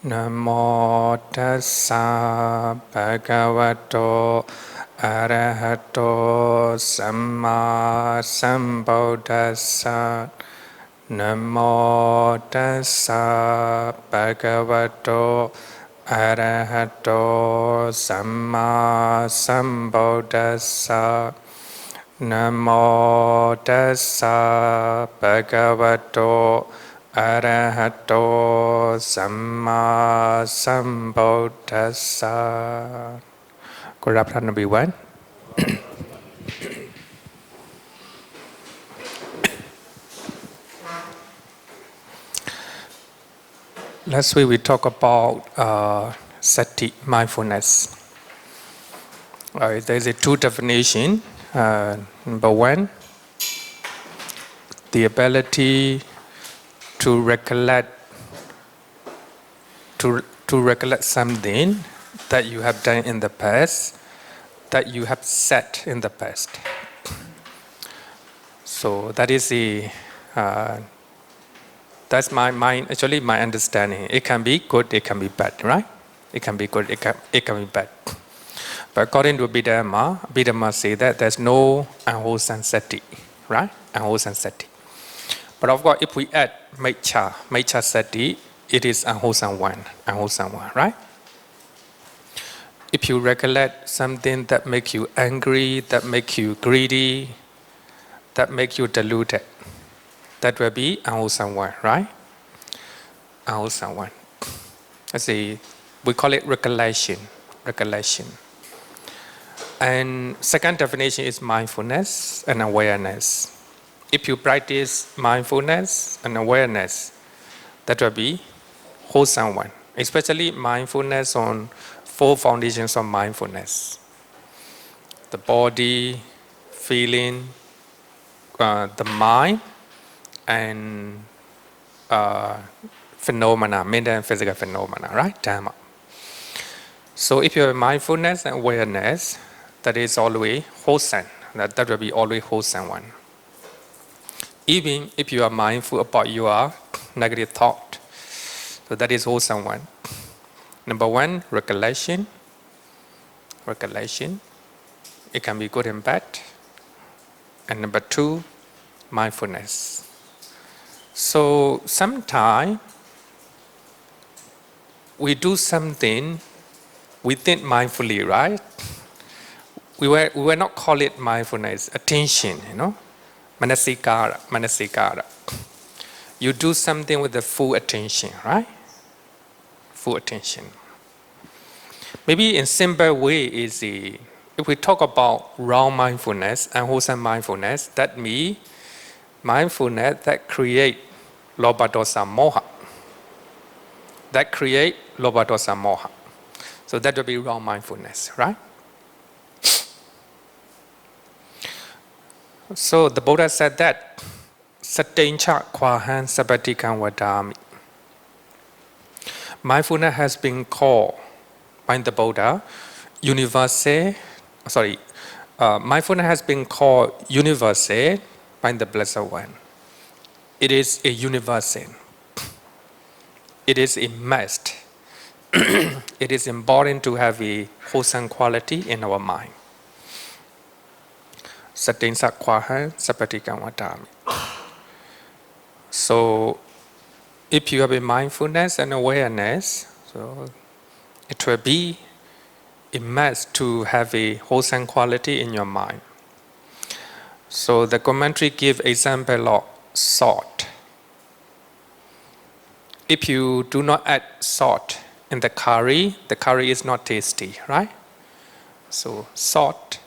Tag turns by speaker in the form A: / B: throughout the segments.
A: Namo tassa bhagavato arahato samma sambuddhassa. Namo tassa bhagavato arahato samma sambuddhassa. Namo tassa bhagavato arahato samma sambuddhassa. Good afternoon, everyone. Last week we talked about sati, mindfulness. There's a two definition. Number one, the ability to recollect something that you have done in the past, that you have said in the past. So that is that's my understanding. It can be good, it can be bad, right? It can be good, it can be bad. But according to Abhidhamma says that there's no unwholesome sati, right? Unwholesome sati. But of course, if we add maicha sati, it is unwholesome one, right? If you recollect something that makes you angry, that makes you greedy, that makes you deluded, that will be unwholesome one, right? Unwholesome one. We call it recollection. And second definition is mindfulness and awareness. If you practice mindfulness and awareness, that will be wholesome one. Especially mindfulness on four foundations of mindfulness: the body, feeling, the mind, and phenomena, mental and physical phenomena, right? Dhamma. So if you have mindfulness and awareness, that is always wholesome. That will be always wholesome one. Even if you are mindful about your negative thought, so that is wholesome one. Number one, recollection. It can be good and bad. And number two, mindfulness. So sometimes we do something, we think mindfully, right? We will not call it mindfulness, attention, manasikara. You do something with the full attention, right? Full attention. Maybe in simple way is if we talk about wrong mindfulness and wholesome mindfulness, that means mindfulness that create lobha dosa moha. So that will be wrong mindfulness, right? So the Buddha said that satencha kwahan sabatikam vadami. Mindfulness has been called by the Buddha mindfulness has been called universal by the Blessed One. It is a universal. It is a must. It is important to have a wholesome quality in our mind. Satensa kwaha sapatikam vadami. So if you have a mindfulness and awareness, so it will be a must to have a wholesome quality in your mind. So the commentary gives example of salt. If you do not add salt in the curry is not tasty, right? So salt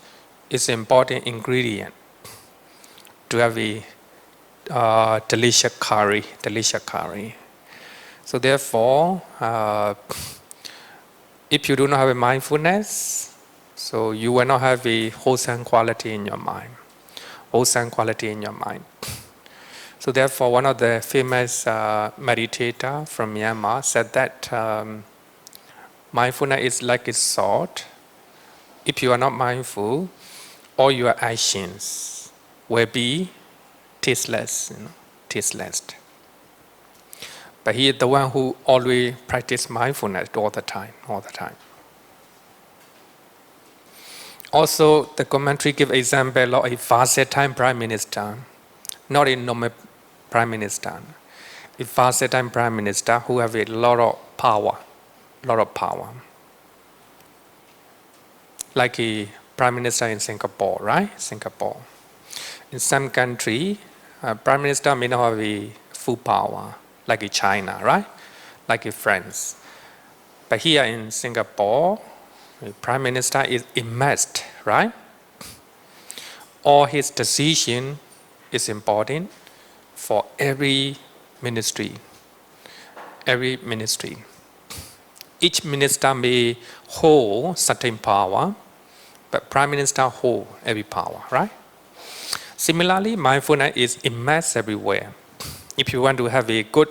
A: is an important ingredient to have a delicious curry. So therefore, if you do not have a mindfulness, so you will not have a wholesome quality in your mind. So therefore, one of the famous meditator from Myanmar said that mindfulness is like a salt. If you are not mindful, all your actions will be tasteless. But he is the one who always practice mindfulness all the time. Also, the commentary give example of a versatile prime minister, not a normal prime minister. A versatile prime minister who have a lot of power. Like a prime minister in Singapore, right? Singapore. In some country, prime minister may not have a full power, like in China, right? Like in France. But here in Singapore, the prime minister is immersed, right? All his decision is important for every ministry. Each minister may hold certain power, but prime minister hold every power, right? Similarly, mindfulness is immersed everywhere. If you want to have a good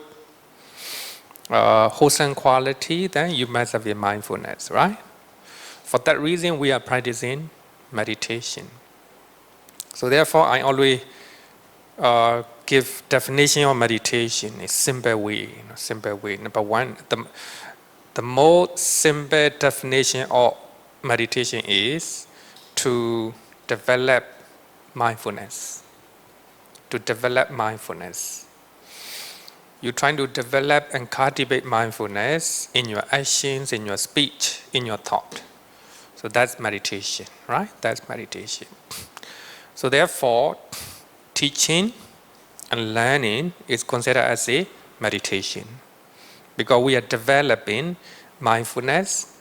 A: wholesome quality, then you must have a mindfulness, right? For that reason, we are practicing meditation. So therefore, I always give definition of meditation in a simple way. Number one, the most simple definition of meditation is to develop mindfulness. You're trying to develop and cultivate mindfulness in your actions, in your speech, in your thought. So that's meditation, right? That's meditation. So therefore, teaching and learning is considered as a meditation, because we are developing mindfulness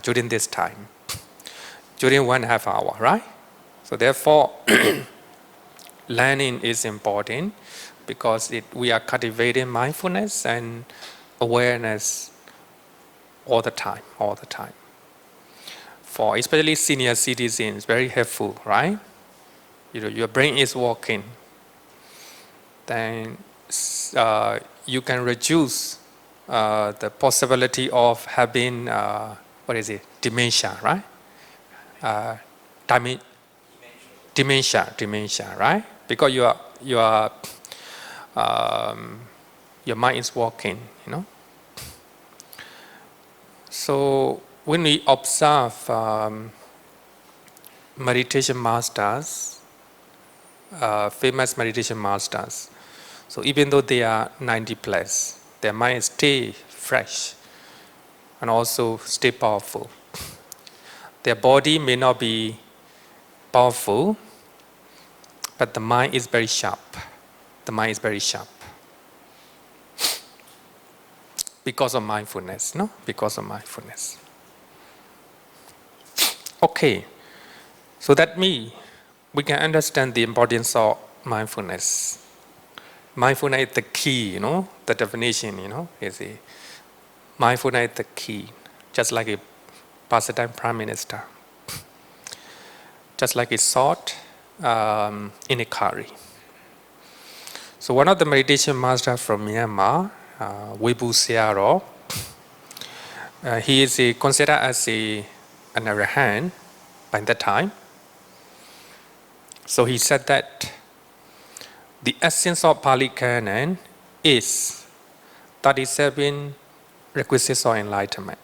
A: during this time, during 1.5 hour, right? So therefore, learning is important because we are cultivating mindfulness and awareness all the time. For especially senior citizens, very helpful, right? Your brain is working, then you can reduce the possibility of having dementia, right? Dementia, right? Because your mind is working, So when we observe meditation masters, famous meditation masters, so even though they are 90 plus, their mind stay fresh and also stay powerful. Their body may not be powerful, but the mind is very sharp. Because of mindfulness, Okay, so that means we can understand the importance of mindfulness. Mindfulness is the key, the definition, is mindfulness is the key, just like a pastime prime minister, just like a salt in a curry. So one of the meditation masters from Myanmar, Webu Searo, he is considered as an arahant by that time. So he said that the essence of Pali Canon is 37 requisites of enlightenment.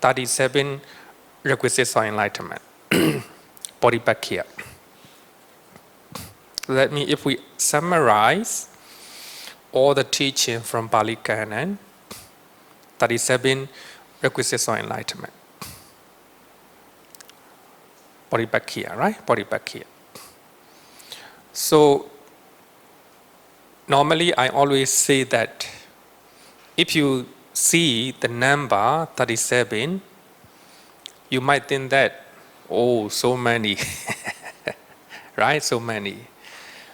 A: 37 requisites of enlightenment. Bodhipakkhya. That means if we summarize all the teaching from Pali Canon, 37 requisites of enlightenment. Bodhipakkhya, right? Bodhipakkhya. So, normally I always say that if you see the number 37, you might think that, oh, so many, right? So many.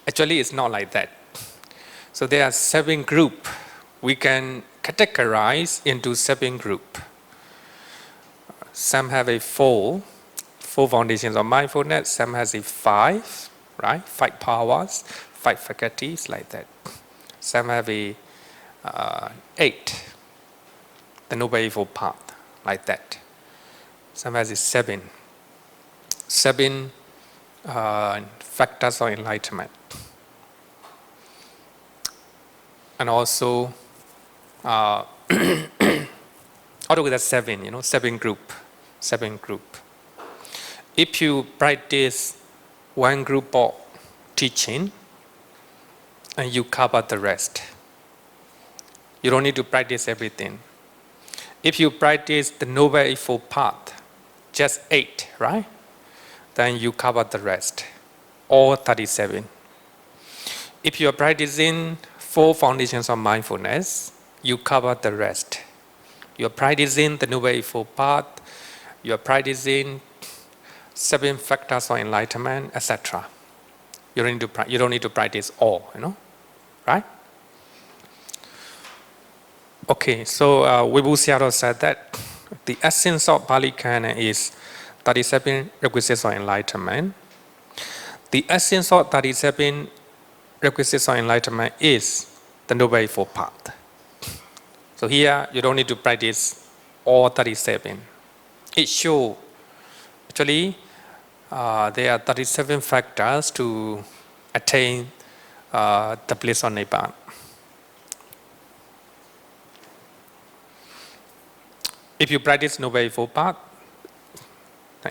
A: Actually, it's not like that. So there are 7 groups. We can categorize into 7 groups. Some have a 4 foundations of mindfulness. Some has a 5, right? 5 powers, 5 faculties, like that. Some have a 8, the Noble Eightfold Path, like that. Some has a 7 factors of enlightenment. And also uh, altogether 7, 7 group. If you practice one group of teaching and you cover the rest, you don't need to practice everything. If you practice the Noble Eightfold Path, just 8, right? Then you cover the rest, all 37. If you are practicing 4 foundations of mindfulness, you cover the rest. You are practicing the Noble Eightfold Path, you are practicing 7 factors of enlightenment, etc. You don't need to practice all, right? Okay, so Vibhu Sayadaw said that the essence of Pali Canon is 37 requisites of enlightenment. The essence of 37 requisites of enlightenment is the Noble Eightfold Path. So here, you don't need to practice all 37. It shows, actually, there are 37 factors to attain the bliss of Nibbana. If you practice Noble Eightfold Path,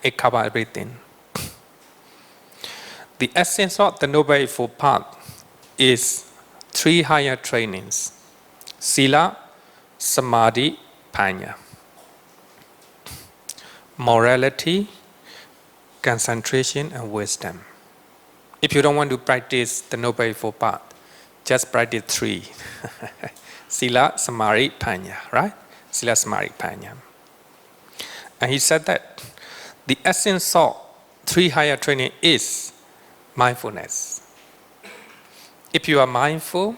A: it covers everything. The essence of the Noble Eightfold Path is 3 higher trainings: Sila, Samadhi, Panya. Morality, concentration, and wisdom. If you don't want to practice the Noble Eightfold Path, just practice 3. Sila, Samadhi, Panya, right? Sila, Samadhi, Panya. And he said that the essence of 3 higher training is mindfulness. If you are mindful,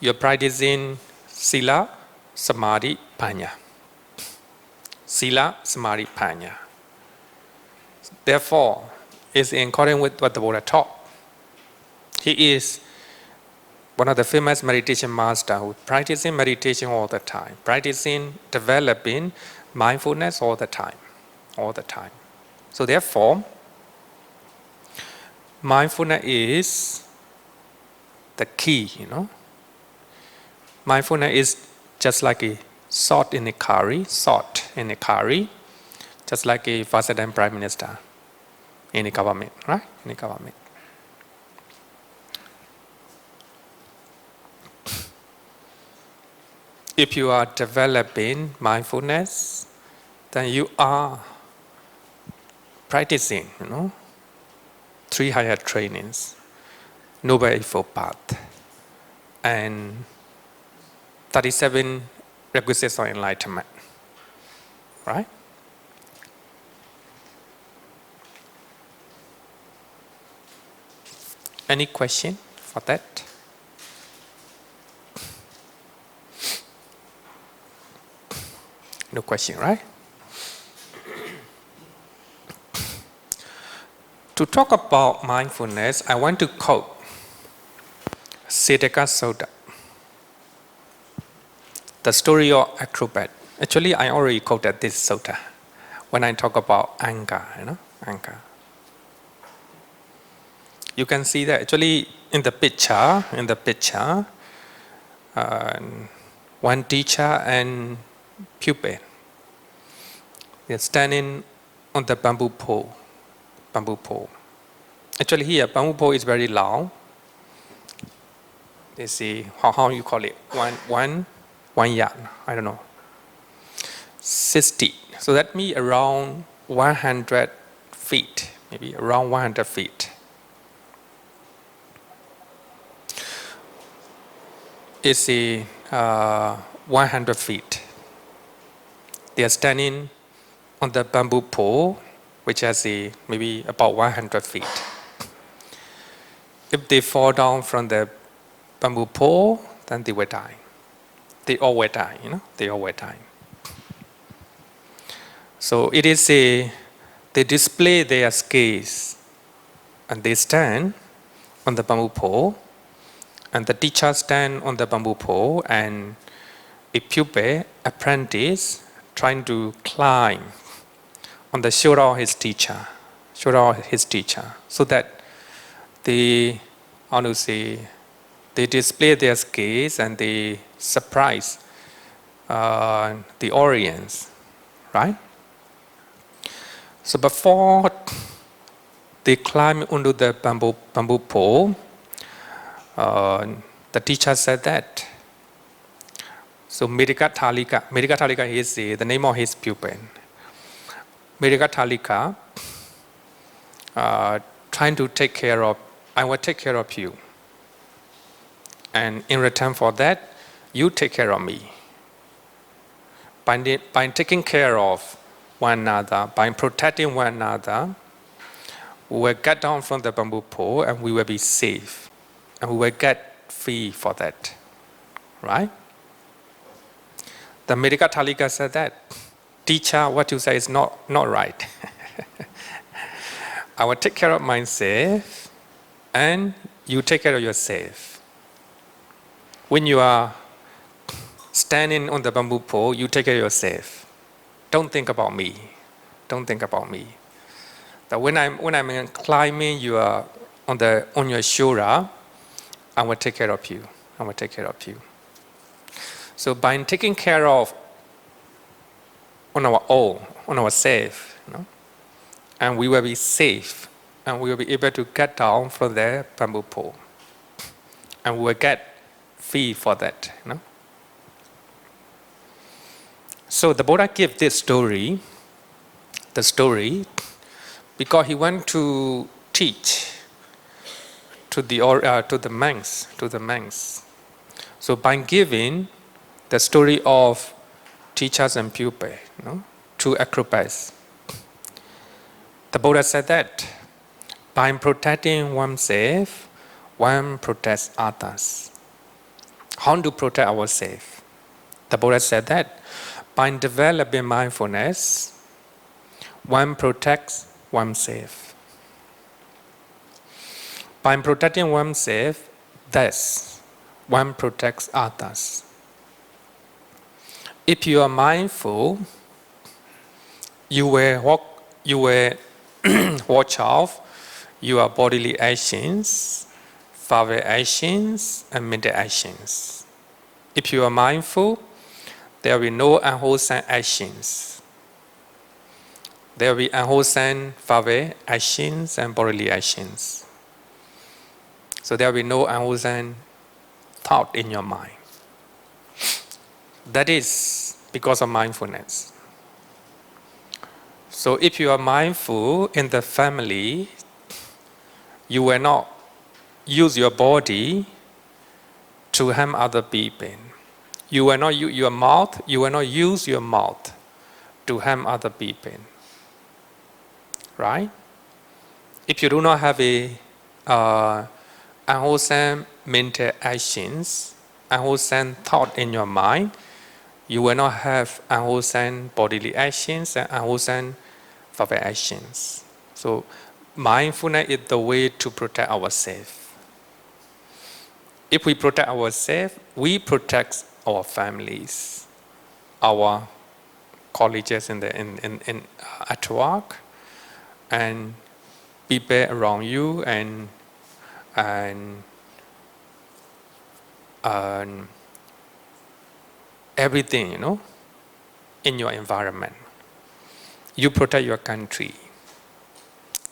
A: you are practicing Sila, Samadhi, Panya. Sila, Samadhi, Panya. Therefore, it's in accordance with what the Buddha taught. He is one of the famous meditation masters who practicing meditation all the time, practicing, developing mindfulness all the time. So therefore, mindfulness is the key, Mindfulness is just like a salt in a curry, just like a versatile prime minister in a government, right? In a government. If you are developing mindfulness, then you are practicing, 3 higher trainings, Noble Eightfold Path, and 37 requisites of enlightenment, right? Any question for that? No question, right? To talk about mindfulness, I want to quote Siddhaka Sutta, the story of acrobat. Actually, I already quoted this sutta when I talk about anger, anger. You can see that actually in the picture, one teacher and pupil, they're standing on the bamboo pole. Actually here, bamboo pole is very long. You see, how you call it? One yard, I don't know. 60. So that means around 100 feet, maybe around 100 feet. It's 100 feet. They are standing on the bamboo pole, which has maybe about 100 feet. If they fall down from the bamboo pole, then they will die. They all will die, They all will die. So it is they display their skills, and they stand on the bamboo pole, and the teacher stand on the bamboo pole, and a pupil, apprentice, trying to climb on the shoulder of his teacher, so that they, They display their skills and they surprise the audience, right? So before they climb onto the bamboo pole, the teacher said that. So Medikatalika is the name of his pupil. Medikatalika trying to take care of, I will take care of you. And in return for that, you take care of me. By taking care of one another, by protecting one another, we will get down from the bamboo pole and we will be safe. And we will get free for that. Right? The Medikatalika said that, teacher, what you say is not right. I will take care of myself and you take care of yourself. When you are standing on the bamboo pole, you take care of yourself. Don't think about me. Don't think about me. But when I'm climbing, you are on your shoulder, I will take care of you. I will take care of you. So by taking care of on our own, on ourselves, and we will be safe, and we will be able to get down from the bamboo pole, and we will get free for that. So the Buddha gave this story, because he went to teach to the monks. So by giving the story of teachers and pupils, to acrobats, the Buddha said that by protecting oneself, one protects others. How to protect ourselves? The Buddha said that by developing mindfulness, one protects oneself. By protecting oneself, thus, one protects others. If you are mindful, you will watch out your bodily actions, verbal actions, and mental actions. If you are mindful, there will be no unwholesome actions. There will be unwholesome verbal actions and bodily actions. So there will be no unwholesome thought in your mind. That is because of mindfulness. So if you are mindful in the family, you will not use your body to harm other people. You will not use your mouth. You will not use your mouth to harm other people. Right? If you do not have a unwholesome mental actions, unwholesome thought in your mind, you will not have unwholesome bodily actions and unwholesome verbal actions. So mindfulness is the way to protect ourselves. If we protect ourselves, we protect our families, our colleagues at work, and people around you, and everything, in your environment. You protect your country.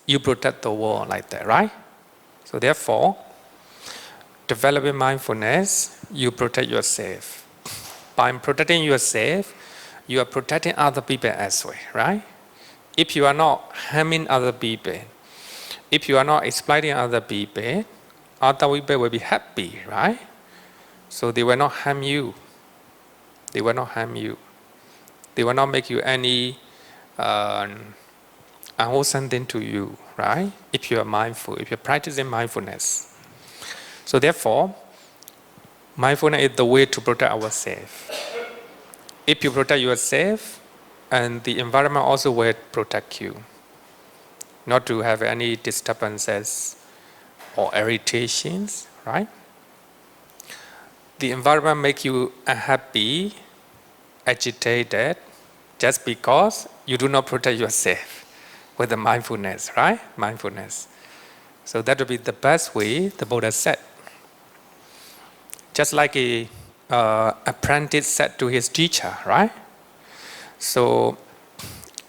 A: You protect the world like that, right? So therefore, developing mindfulness, you protect yourself. By protecting yourself, you are protecting other people as well, right? If you are not harming other people, if you are not exploiting other people will be happy, right? So they will not harm you. They will not harm you. They will not make you any unwholesome thing to you, right? If you are mindful, if you're practicing mindfulness. So therefore, mindfulness is the way to protect ourselves. If you protect yourself, and the environment also will protect you. Not to have any disturbances or irritations, right? The environment makes you unhappy, agitated, just because you do not protect yourself with the mindfulness, right? Mindfulness. So that would be the best way, the Buddha said. just like a apprentice said to his teacher, right? So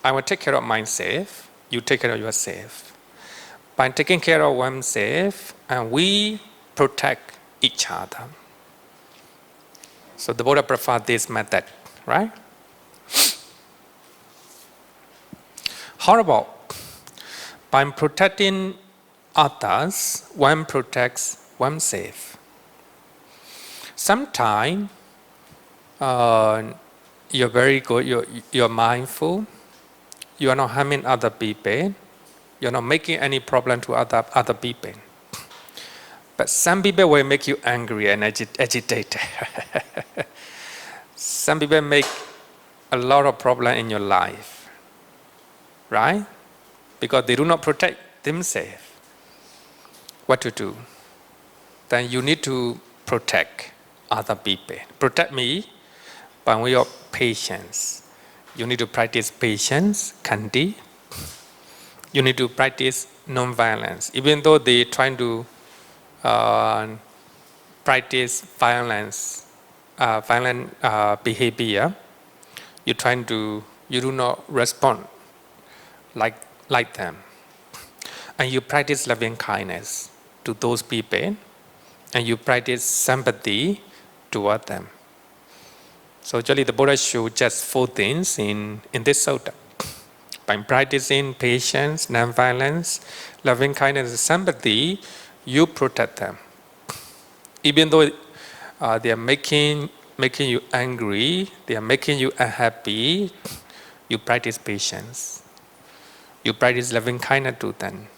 A: I will take care of myself, you take care of yourself. By taking care of oneself, and we protect each other. So the Buddha preferred this method, right? How about by protecting others, one protects oneself? Sometimes you're very good, you're mindful, you are not harming other people, you're not making any problem to other people. But some people will make you angry and agitated. Some people make a lot of problem in your life, right? Because they do not protect themselves. What to do? Then you need to protect other people. Protect me by way of patience. You need to practice patience, khandi. You need to practice non-violence. Even though they trying to practice violent behavior, you do not respond like them, and you practice loving kindness to those people, and you practice sympathy toward them. So actually, the Buddha showed just 4 things in this sutta. By practicing patience, non-violence, loving kindness, and sympathy, you protect them. Even though they are making you angry, they are making you unhappy, you practice patience. You practice loving kindness to them,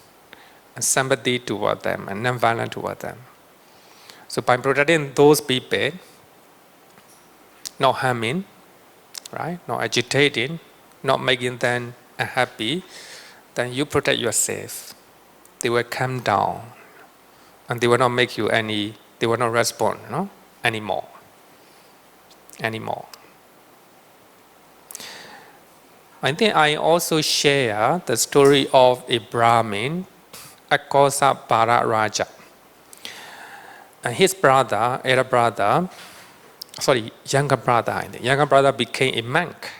A: and sympathy toward them, and non-violence toward them. So by protecting those people, not harming, right? Not agitating, not making them unhappy, then you protect yourself. They will calm down, and they will not make you they will not respond, anymore. I think I also share the story of a Brahmin, Cakkapala Raja. And his younger brother became a monk.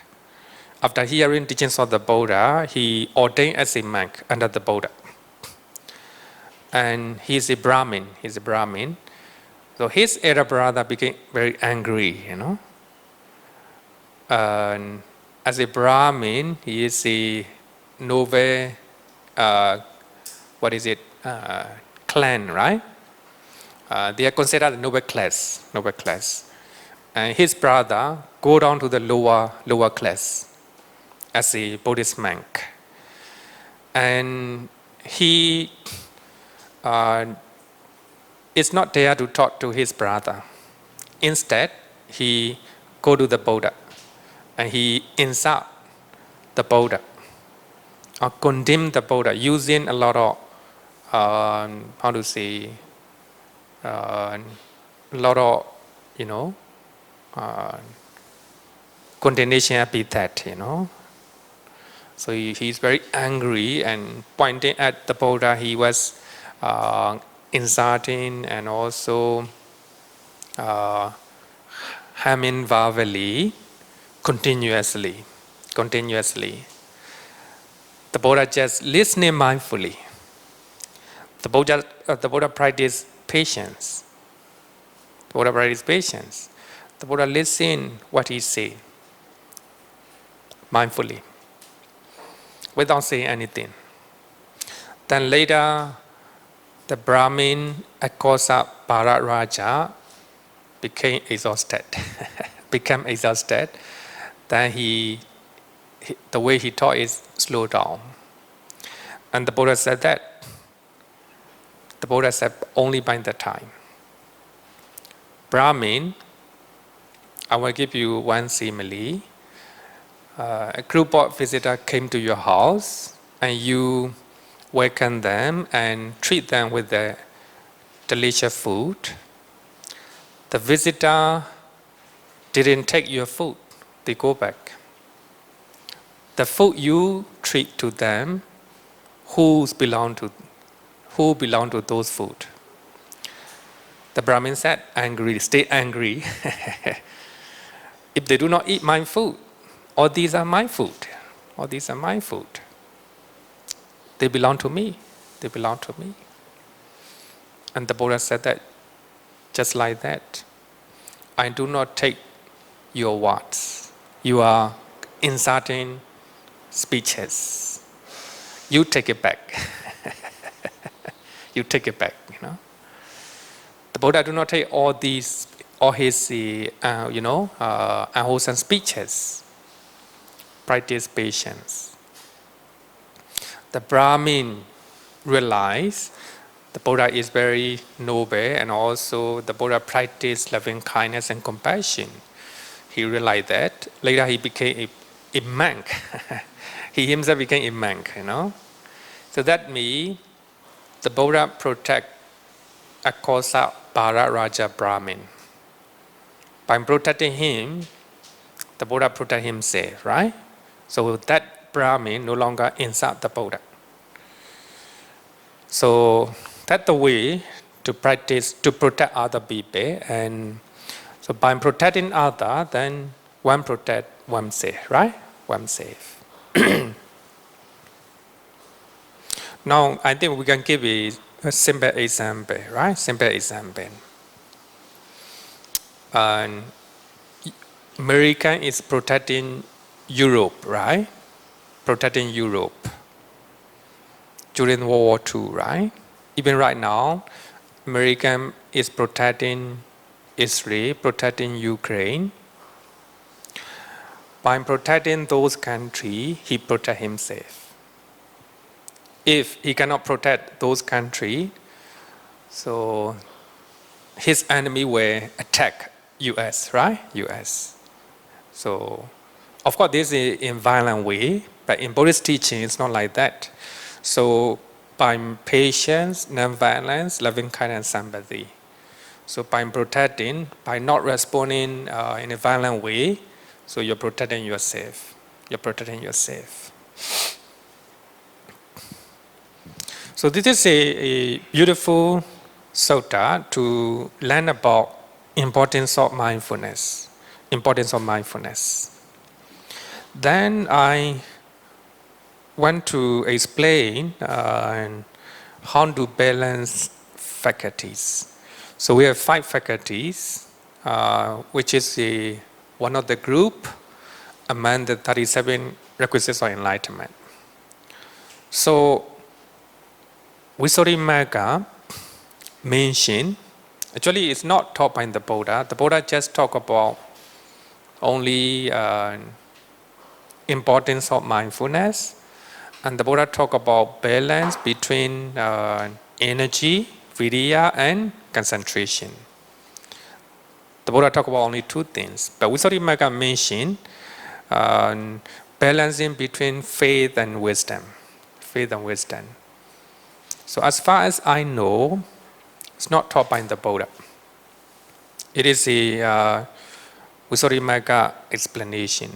A: After hearing teachings of the Buddha, he ordained as a monk under the Buddha. And he's a Brahmin. So his elder brother became very angry, And as a Brahmin, he is a noble, clan, right? They are considered a noble class. And his brother go down to the lower class as a Buddhist monk. And he is not there to talk to his brother. Instead, he go to the Buddha and he insult the Buddha or condemn the Buddha using a lot of condemnation epithet, So he's very angry and pointing at the Buddha. He was insulting and also harming verbally continuously. The Buddha just listening mindfully. The Buddha practiced patience. The Buddha listen what he say mindfully, without saying anything. Then later, the Brahmin Cakkapala Raja became exhausted. Then the way he taught is slow down. And the Buddha said that. The Buddha said only by the time. Brahmin, I will give you one simile. A group of visitors came to your house and you welcome them and treat them with the delicious food. The visitor didn't take your food, they go back. The food you treat to them, who belong to those food? The Brahmin said, angry, stay angry. If they do not eat my food, all these are my food. All these are my food. They belong to me. They belong to me. And the Buddha said that just like that. I do not take your words. You are insulting speeches. You take it back. You take it back, you know. The Buddha do not take all his unwholesome speeches. Practice patience. The Brahmin realized the Buddha is very noble, and also the Buddha practiced loving kindness and compassion. He realized that. Later he became a monk. He himself became a monk, you know. So that means the Buddha protect Akosa Para Raja Brahmin. By protecting him, the Buddha protect himself, right? So that Brahmin no longer insult the Buddha. So that's the way to practice, to protect other people. And so by protecting others, then one protect oneself, right? Oneself. Now, I think we can give a simple example, right? Simple example. And America is protecting Europe, right? Protecting Europe during World War II, right? Even right now, America is protecting Israel, protecting Ukraine. By protecting those countries, he protects himself. If he cannot protect those countries, so his enemy will attack U.S., right? U.S. So, of course, this is in violent way, but in Buddhist teaching, it's not like that. So, by patience, non-violence, loving kindness, and sympathy. So, by protecting, by not responding in a violent way, so you're protecting yourself. You're protecting yourself. So this is a beautiful sutta to learn about importance of mindfulness. Importance of mindfulness. Then I want to explain how to balance faculties. So we have 5 faculties, which is one of the group among the 37 requisites of enlightenment. So Visuddhimagga mentioned, actually it's not taught by the Buddha. The Buddha just talked about only importance of mindfulness, and the Buddha talked about balance between energy, viriya, and concentration. The Buddha talked about only 2 things, but Visuddhimagga mentioned balancing between faith and wisdom. Faith and wisdom. So as far as I know, it's not taught by the Buddha. It is a Visuddhimagga explanation.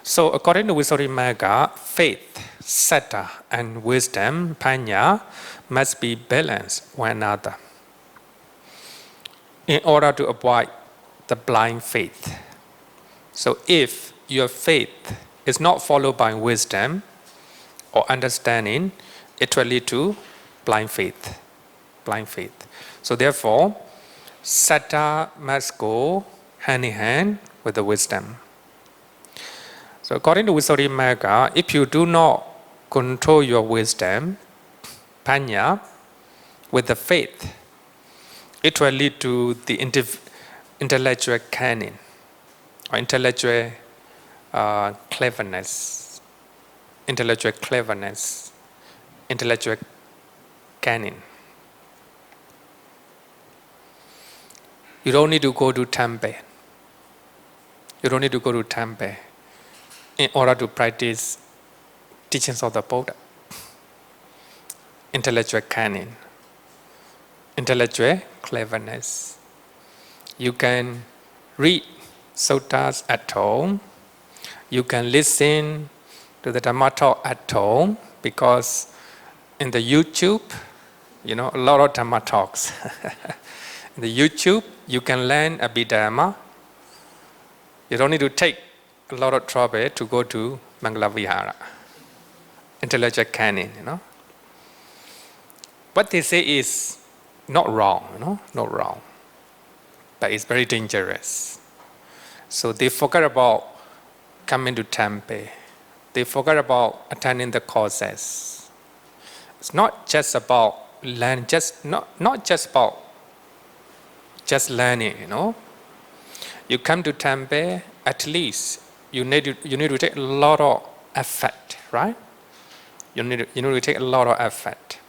A: So according to Visuddhimagga, faith, satta, and wisdom, panya, must be balanced one another in order to avoid the blind faith. So if your faith is not followed by wisdom or understanding, it will lead to blind faith. Blind faith. So therefore, satta must go hand in hand with the wisdom. So according to Visuddhimagga, if you do not control your wisdom, panya, with the faith, it will lead to the intellectual cunning or intellectual cleverness. Intellectual cleverness, intellectual cunning. You don't need to go to temple. You don't need to go to temple in order to practice teachings of the Buddha. Intellectual cunning, intellectual cleverness. You can read suttas at home. You can listen to the Dhamma talk at home, because in the YouTube a lot of Dhamma talks. In the YouTube, you can learn Abhidhamma. You don't need to take a lot of trouble to go to Mangala Vihara, intellectual canon, What they say is not wrong, not wrong, but it's very dangerous. So they forget about coming to temple. They forget about attending the courses. It's not just about learning, not just about just learning, You come to temple, at least you need to take a lot of effort, right? You need to take a lot of effort.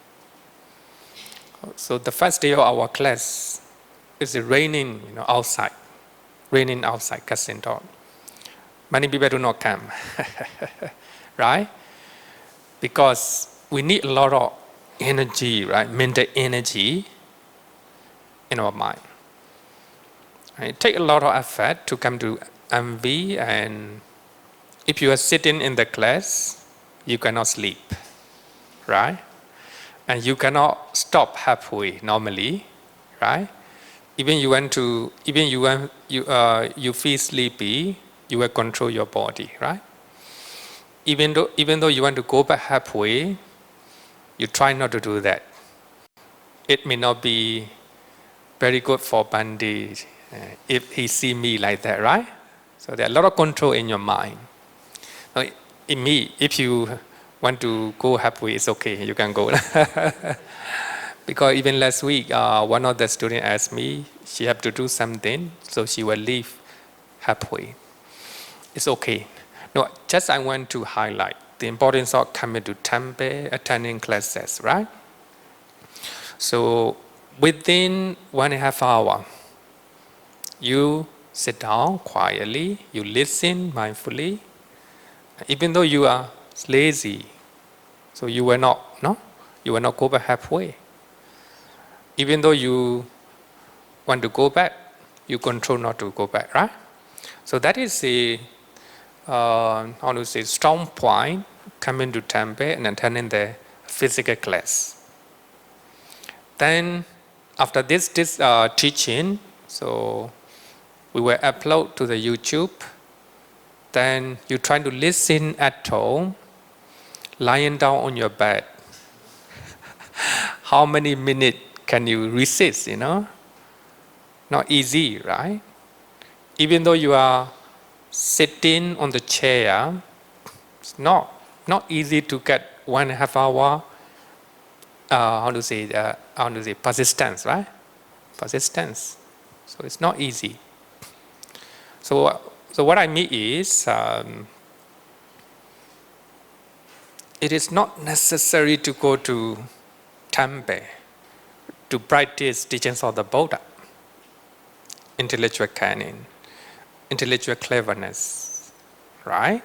A: So the first day of our class is raining, outside. Raining outside, Kassinton. Many people do not come, right? Because we need a lot of energy, right? Mental energy in our mind. It takes a lot of effort to come to MV, and if you are sitting in the class, you cannot sleep, right? And you cannot stop halfway normally, right? Even you feel sleepy, you will control your body, right? Even though you want to go back halfway, you try not to do that. It may not be very good for Bhante if he see me like that, right? So there are a lot of control in your mind. Now, in me, if you want to go halfway, it's okay, you can go. Because even last week, one of the students asked me, she have to do something, so she will leave halfway. It's okay. No, just I want to highlight the importance of coming to temple, attending classes, right? So within 1.5 hours, you sit down quietly, you listen mindfully, even though you are lazy, so you will not go back halfway. Even though you want to go back, you control not to go back, right? So that is a strong point coming to temple and attending the physical class. Then after this teaching, so we will upload to the YouTube. Then you try to listen at home, lying down on your bed. How many minutes can you resist, Not easy, right? Even though you are sitting on the chair, it's not easy to get 1.5 hour, persistence, right? Persistence. So it's not easy. So what I mean is, it is not necessary to go to temple to practice teachings of the Buddha, intellectual canon, intellectual cleverness, right?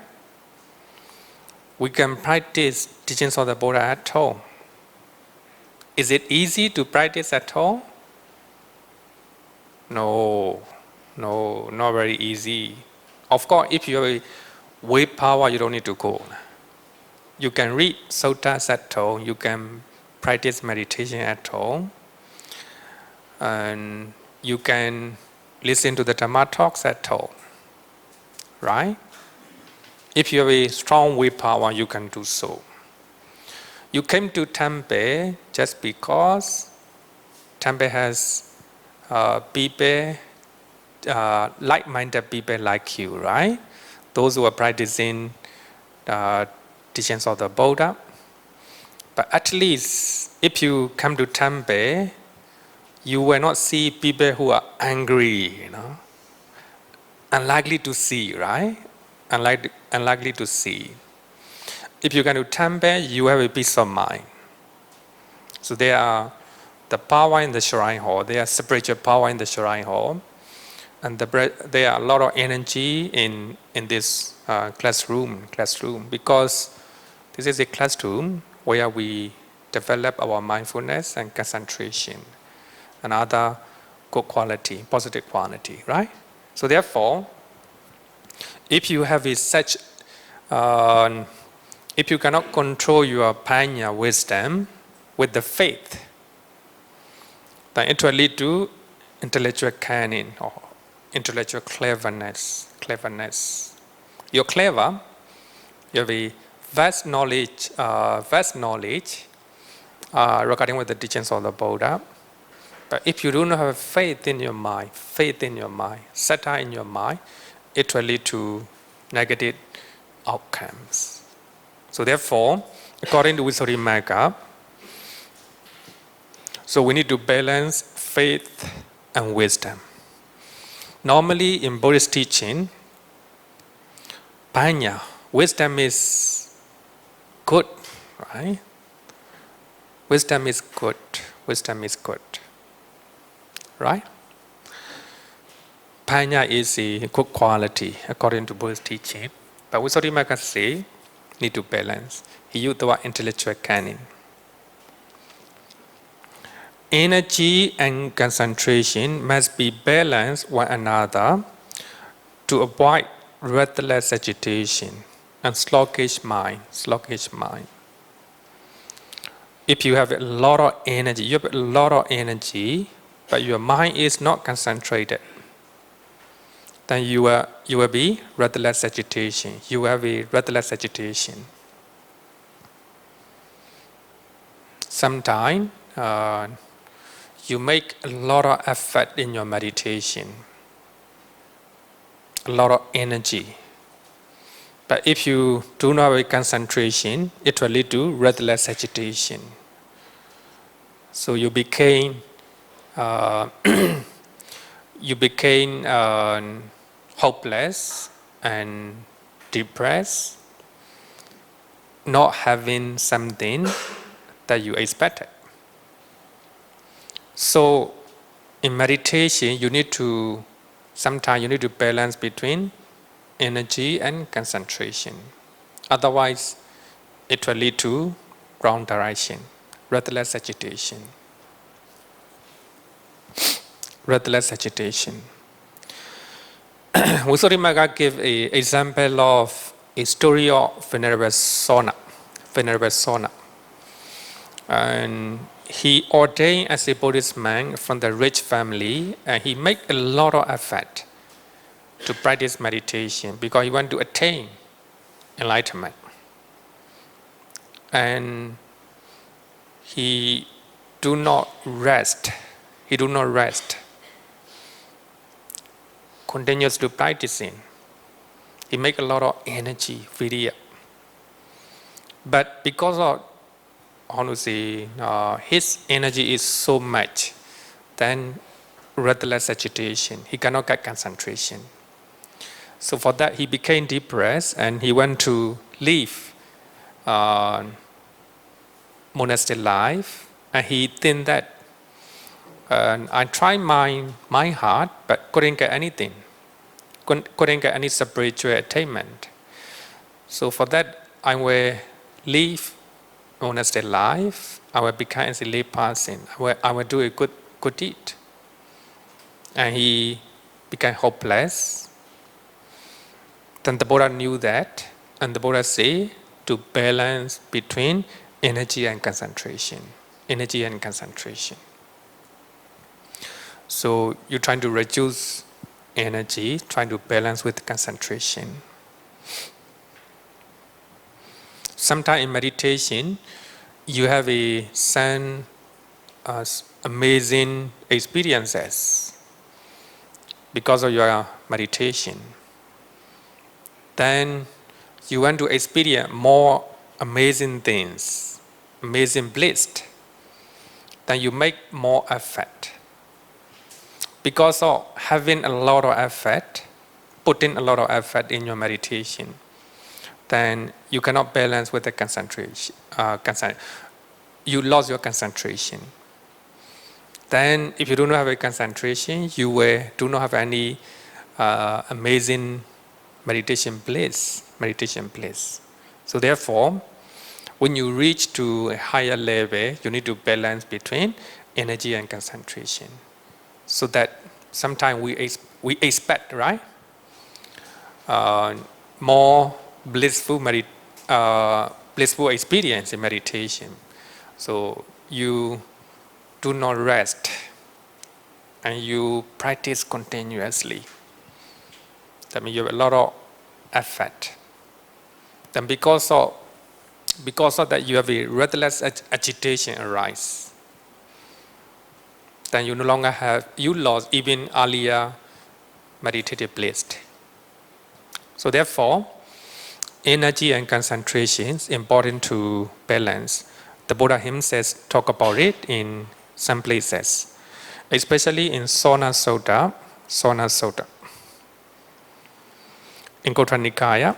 A: We can practice teachings of the Buddha at home. Is it easy to practice at home? No, not very easy. Of course, if you have willpower, you don't need to go. You can read suttas at home, you can practice meditation at home, and you can listen to the Dhamma talks at home, right? If you have a strong willpower, you can do so. You came to temple just because temple has people, like-minded people like you, right? Those who are practicing teachings of the Buddha. But at least if you come to temple, you will not see people who are angry, Unlikely to see, right? Unlikely to see. If you come to temple, you have a peace of mind. So there are the power in the shrine hall, there are spiritual power in the shrine hall, and there are a lot of energy in this classroom, because this is a classroom where we develop our mindfulness and concentration and other good quality, positive quality, right? So therefore, if you have if you cannot control your panya wisdom with the faith, then it will lead to intellectual cunning or intellectual cleverness. You're clever, you have a vast knowledge regarding with the teachings of the Buddha. But if you do not have faith in your mind, satire in your mind, it will lead to negative outcomes. So therefore, according to Visuddhimagga, so we need to balance faith and wisdom. Normally in Buddhist teaching, panya, wisdom is good, right? Wisdom is good. Right? Panya is a good quality according to Buddhist teaching. But Visuddhimagga say, need to balance. He used the word intellectual cunning. Energy and concentration must be balanced one another to avoid restless agitation and sluggish mind. If you have a lot of energy, but your mind is not concentrated, then you will be restless agitation. You have a restless agitation. Sometimes you make a lot of effort in your meditation, a lot of energy. But if you do not have a concentration, it will lead to restless agitation. So you became hopeless and depressed, not having something that you expected. So in meditation, sometimes you need to balance between energy and concentration. Otherwise, it will lead to wrong direction, restless agitation. Visuddhimagga gave an example of a story of Venerable Sona. And he ordained as a Buddhist monk from the rich family, and he made a lot of effort to practice meditation because he wanted to attain enlightenment. And he do not rest. Continues to practicing. He make a lot of energy, virya. But because of his energy is so much, then restless agitation. He cannot get concentration. So for that, he became depressed and he went to leave monastic life. And he think that I tried my heart, but couldn't get anything. Couldn't get any spiritual attainment. So for that, I will leave monastic life. I will become as a lay person. I will do a good deed. And he became hopeless. Then the Buddha knew that, and the Buddha said to balance between energy and concentration. So you're trying to reduce energy, trying to balance with concentration. Sometimes in meditation, you have some amazing experiences because of your meditation. Then you want to experience more amazing things, amazing bliss. Then you make more effort. Because of having a lot of effort, putting a lot of effort in your meditation, then you cannot balance with the concentration. You lost your concentration. Then if you do not have a concentration, you do not have any amazing meditation bliss. So therefore, when you reach to a higher level, you need to balance between energy and concentration. So that sometimes we expect, right? More blissful experience in meditation. So you do not rest. and you practice continuously, that means you have a lot of effort. Then because of that, you have a restless agitation arise. Then you no longer have, you lost even earlier meditative bliss. So therefore, energy and concentration is important to balance. The Buddha himself talk about it in some places, especially in Sona Sutta. In Kotra Nikaya,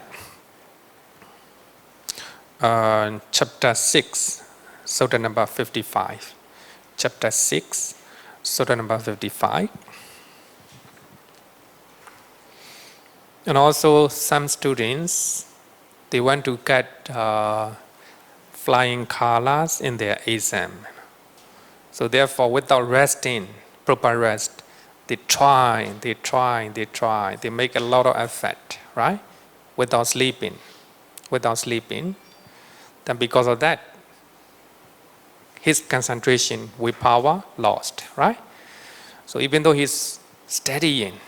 A: chapter 6, Sutta number 55. Chapter 6, Sutta number 55. And also some students, they want to get flying colors in their exam. So therefore, without resting, proper rest, they try, they make a lot of effort, right? Without sleeping. Then because of that, his concentration, willpower lost, right? So even though he's studying,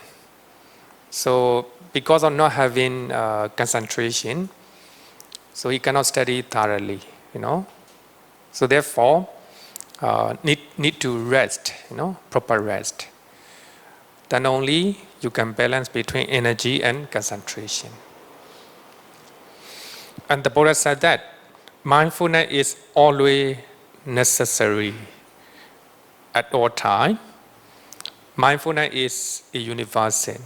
A: so because of not having concentration, so he cannot study thoroughly, So therefore, need to rest, proper rest. Then only you can balance between energy and concentration. And the Buddha said that mindfulness is always necessary at all time. Mindfulness is a universal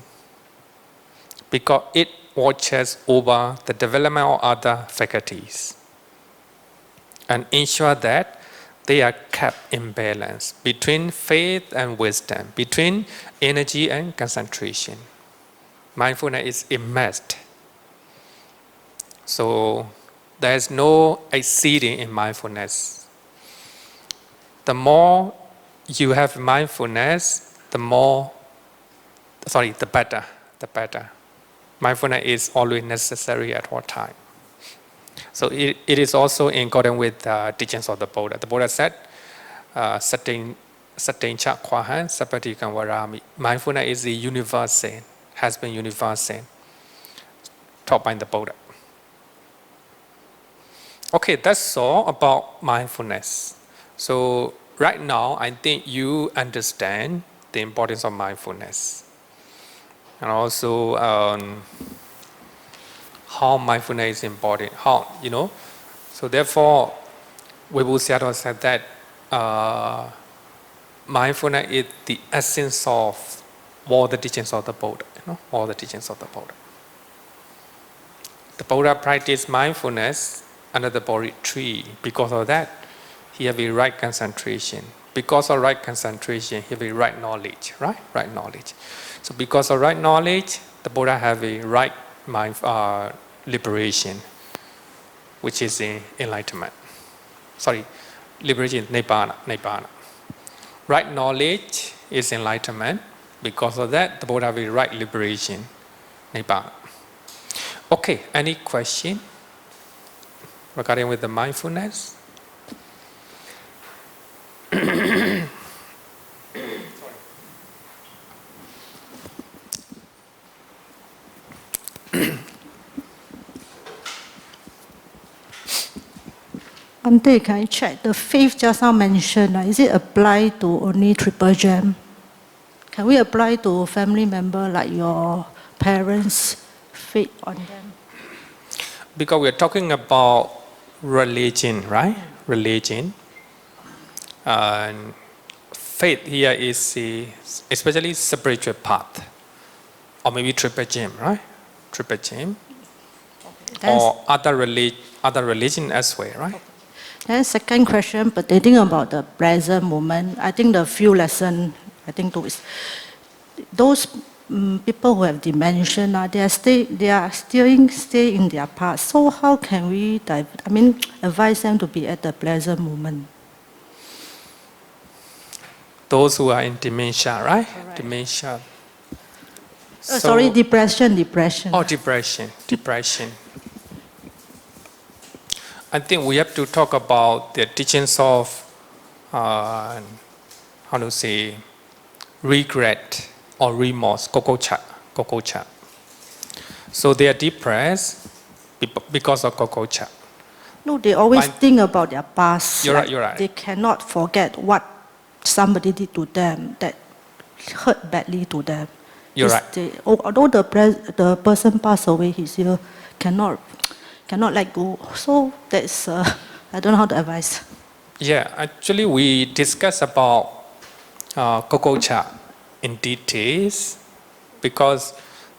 A: because it watches over the development of other faculties and ensure that they are kept in balance between faith and wisdom, between energy and concentration. Mindfulness is immersed. So there is no exceeding in mindfulness. The more you have mindfulness, the better. Mindfulness is always necessary at all time. So it is also in accordance with the teachings of the Buddha. The Buddha said, Satin Chakwahan Sapatikan Varami. Mindfulness is the universal, has been universal, taught by the Buddha. Okay, that's all about mindfulness. So right now, I think you understand the importance of mindfulness. And also how mindfulness is important, So therefore, Webu Sayadaw said that mindfulness is the essence of all the teachings of the Buddha, all the teachings of the Buddha. The Buddha practiced mindfulness under the Bodhi tree. Because of that, he have a right concentration. Because of right concentration, he have a right knowledge, right? Right knowledge. So because of right knowledge, the Buddha have a right mind, liberation, which is enlightenment. Liberation, nibbana. Right knowledge is enlightenment. Because of that, the Buddha have a right liberation, nibbana. Okay, any question regarding with the mindfulness?
B: Bhante, can I check? The faith just now mentioned, is it apply to only triple gem? Can we apply to family member like your parents' faith on them?
A: Because we're talking about religion, right? Religion. And faith here is especially spiritual path. Or maybe triple gem, right? Triple gem. Okay. Or other religion as well, right? Okay.
B: Then second question, pertaining about the present moment, I think the few lessons, those people who have dementia, they are still in their past. So how can we advise them to be at the present moment?
A: Those who are in dementia, right? Correct. Dementia.
B: Depression.
A: Oh, depression. I think we have to talk about the teachings of, regret or remorse, kokocha. So they are depressed because of kokocha.
B: No, they always think about their past.
A: You're right.
B: They cannot forget what somebody did to them that hurt badly to them.
A: You're right.
B: Although the person passed away, he still cannot let go. So that's I don't know how to advise.
A: Yeah, actually we discuss about kokocha in details because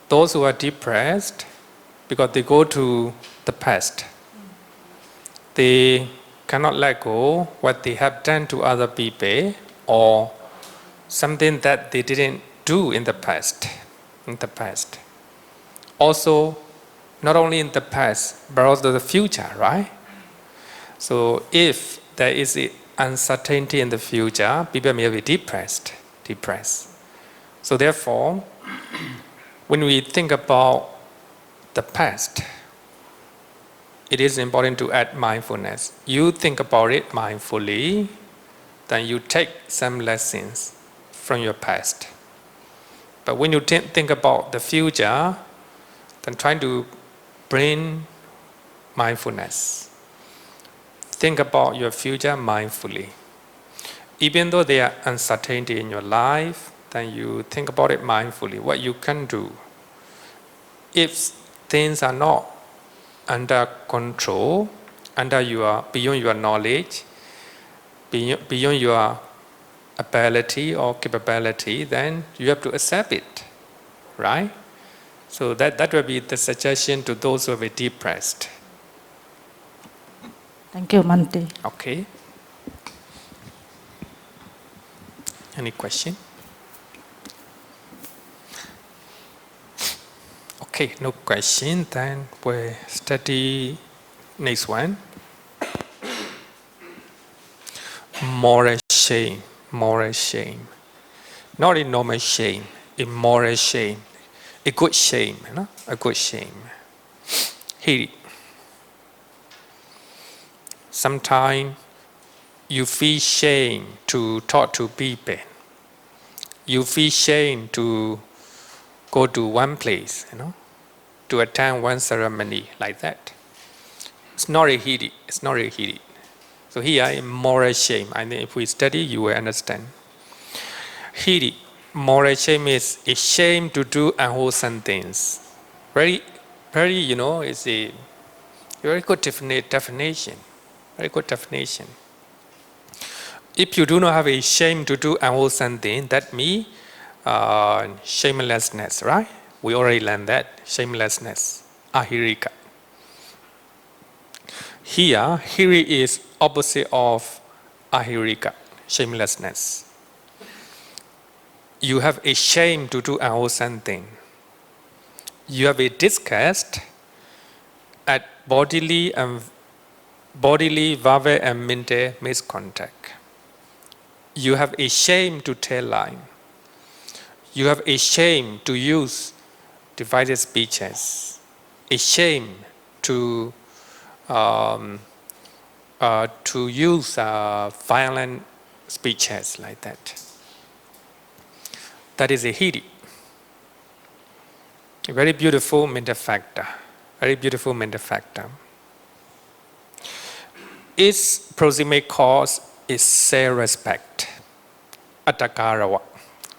A: those who are depressed, because they go to the past, they cannot let go what they have done to other people or something that they didn't do in the past. Also, not only in the past, but also the future, right? So if there is uncertainty in the future, people may be depressed. So therefore, when we think about the past, it is important to add mindfulness. You think about it mindfully, then you take some lessons from your past. But when you think about the future, then try to bring mindfulness. Think about your future mindfully. Even though there are uncertainty in your life, then you think about it mindfully, what you can do. If things are not under control, beyond your knowledge, beyond your ability or capability, then you have to accept it, right? So that will be the suggestion to those who are depressed.
B: Thank you, Bhante.
A: Okay. Any question? Okay, no question. Then we'll study next one. Moral shame. Not a normal shame, a moral shame. A good shame, a good shame. Hiri. Sometimes you feel shame to talk to people. You feel shame to go to one place, to attend one ceremony like that. It's not a hiri. So here, in moral shame, I think if we study, you will understand. Hiri, moral shame is a shame to do unwholesome things. Very, it's a very good definition. Very good definition. If you do not have a shame to do unwholesome things, that means shamelessness, right? We already learned that. Shamelessness. Ahirika. Here, hiri is opposite of ahirika, shamelessness. You have a shame to do unwholesome thing. You have a disgust at bodily, verbal, and mental misconduct. You have a shame to tell lie. You have a shame to use divided speeches. A shame to use violent speeches like that. That is a hiri. A very beautiful mental factor. Its proximate cause is self-respect. Attakarawa.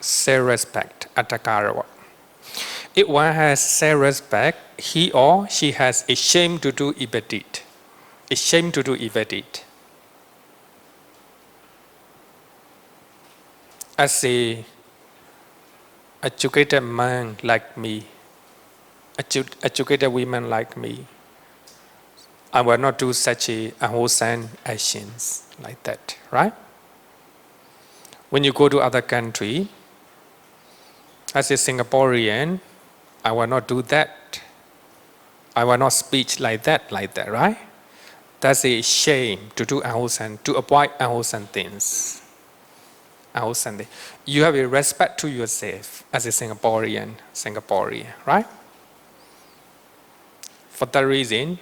A: Self-respect. Attakarawa. If one has self-respect, he or she has a shame to do evil deed. A shame to do evil deed. As a educated man like me, educated women like me, I will not do such unwholesome actions like that, right? When you go to other country, as a Singaporean, I will not do that. I will not speak like that, right? That's a shame to do unwholesome, to avoid unwholesome things. You have a respect to yourself as a Singaporean, right? For that reason,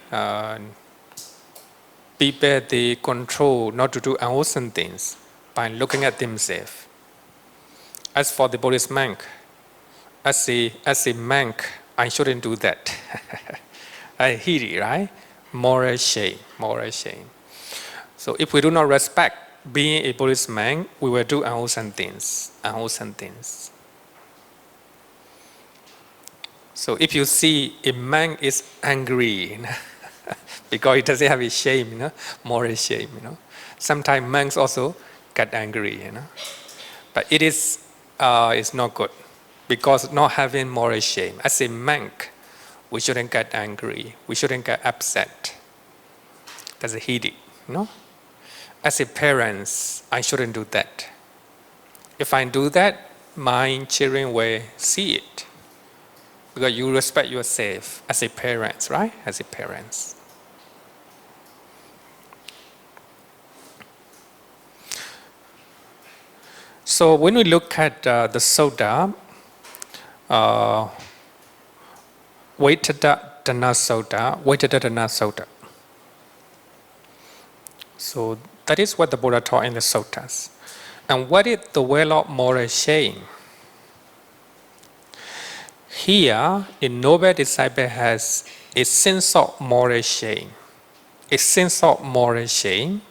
A: people, they control not to do unwholesome things by looking at themselves. As for the Buddhist monk, as a monk, I shouldn't do that. I hate it, right? Moral shame, moral shame. So if we do not respect being a Buddhist monk, we will do unwholesome things, unwholesome things. So if you see a monk is angry, because he doesn't have a shame, moral shame, Sometimes monks also get angry, But it is it's not good, because not having moral shame. As a monk, we shouldn't get angry. We shouldn't get upset. That's a heedy, As a parent, I shouldn't do that. If I do that, my children will see it. Because you respect yourself as a parent, right? As a parent. So when we look at the Sutta, Vaitadana Sutta. So that is what the Buddha taught in the suttas. And what is the well of moral shame? Here, a noble disciple has a sense of moral shame. A sense of moral shame.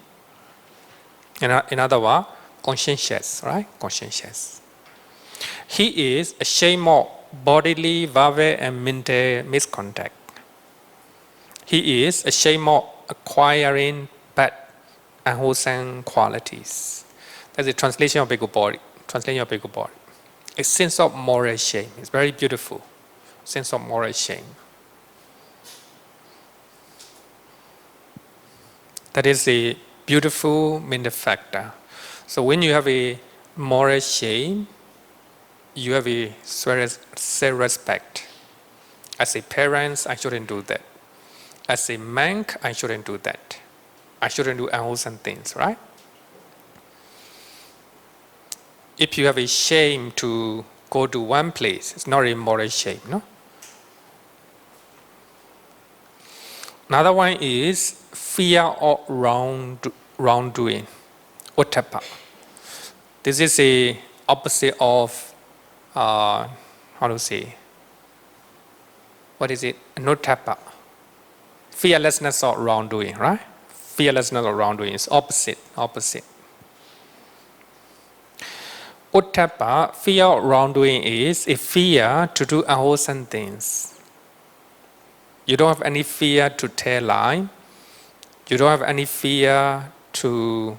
A: In other words, conscientious, right? Conscientious. He is ashamed of bodily, verbal, and mental misconduct. He is ashamed of acquiring bad and wholesome qualities. That's the translation of Bhikkhu Bodhi. Translation of Bhikkhu Bodhi. A sense of moral shame. It's very beautiful. Sense of moral shame. That is a beautiful mental factor. So when you have a moral shame, you have a self-respect. As a parent, I shouldn't do that. As a monk, I shouldn't do that. I shouldn't do unwholesome things, right? If you have a shame to go to one place, it's not a moral shame, no? Another one is fear of wrongdoing, ottappa. This is a opposite of how to say? What is it? Notappa. Fearlessness of wrongdoing, right? Fearlessness of wrongdoing is opposite. Ottappa, fear of wrongdoing, is a fear to do unwholesome things. You don't have any fear to tell lie. You don't have any fear to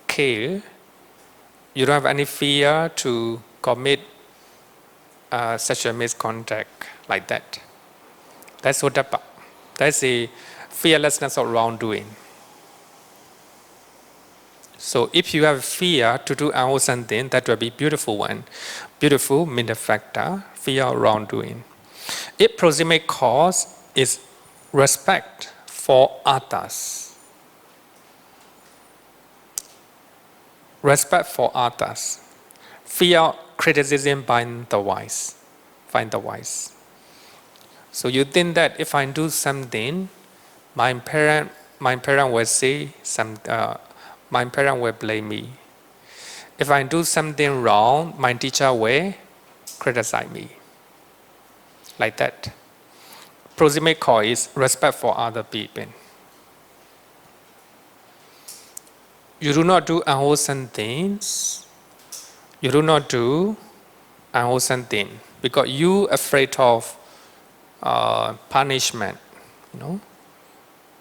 A: kill. You don't have any fear to commit sexual misconduct like that. That's ottappa. That's a fearlessness of wrongdoing. So if you have fear to do unwholesome thing, that will be beautiful one. Beautiful mental factor, fear of wrongdoing. Its proximate cause is respect for others. Respect for others. Fear of criticism by the wise. Find the wise. So you think that if I do something, my parent will say my parent will blame me. If I do something wrong, my teacher will criticize me. Like that. Proximate cause is respect for other people. You do not do unwholesome things. You do not do unwholesome things because you are afraid of punishment,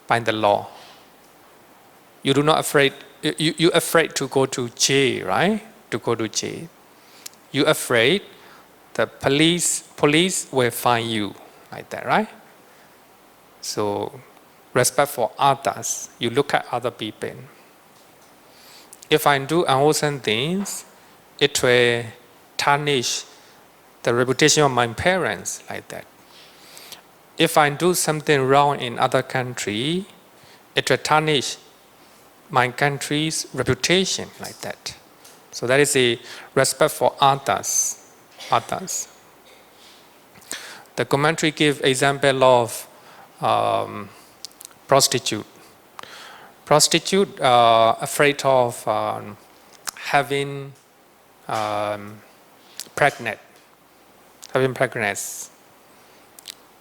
A: by the law. You do not afraid. You afraid to go to jail, right? To go to jail. You afraid the police will find you, like that, right? So, respect for others. You look at other people. If I do unwholesome things, it will tarnish the reputation of my parents, like that. If I do something wrong in other country, it will tarnish my country's reputation, like that. So that is a respect for others. The commentary gives example of prostitute. Prostitute afraid of having pregnant, having pregnancy.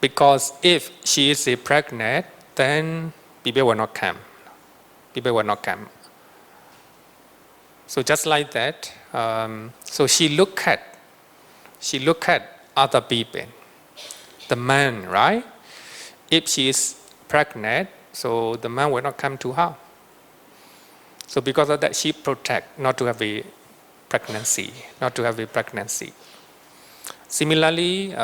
A: Because if she is pregnant, then people will not come. People will not come. So just like that, so she look at other people, the man, right? If she is pregnant, so the man will not come to her. So because of that, she protect not to have a pregnancy, Similarly,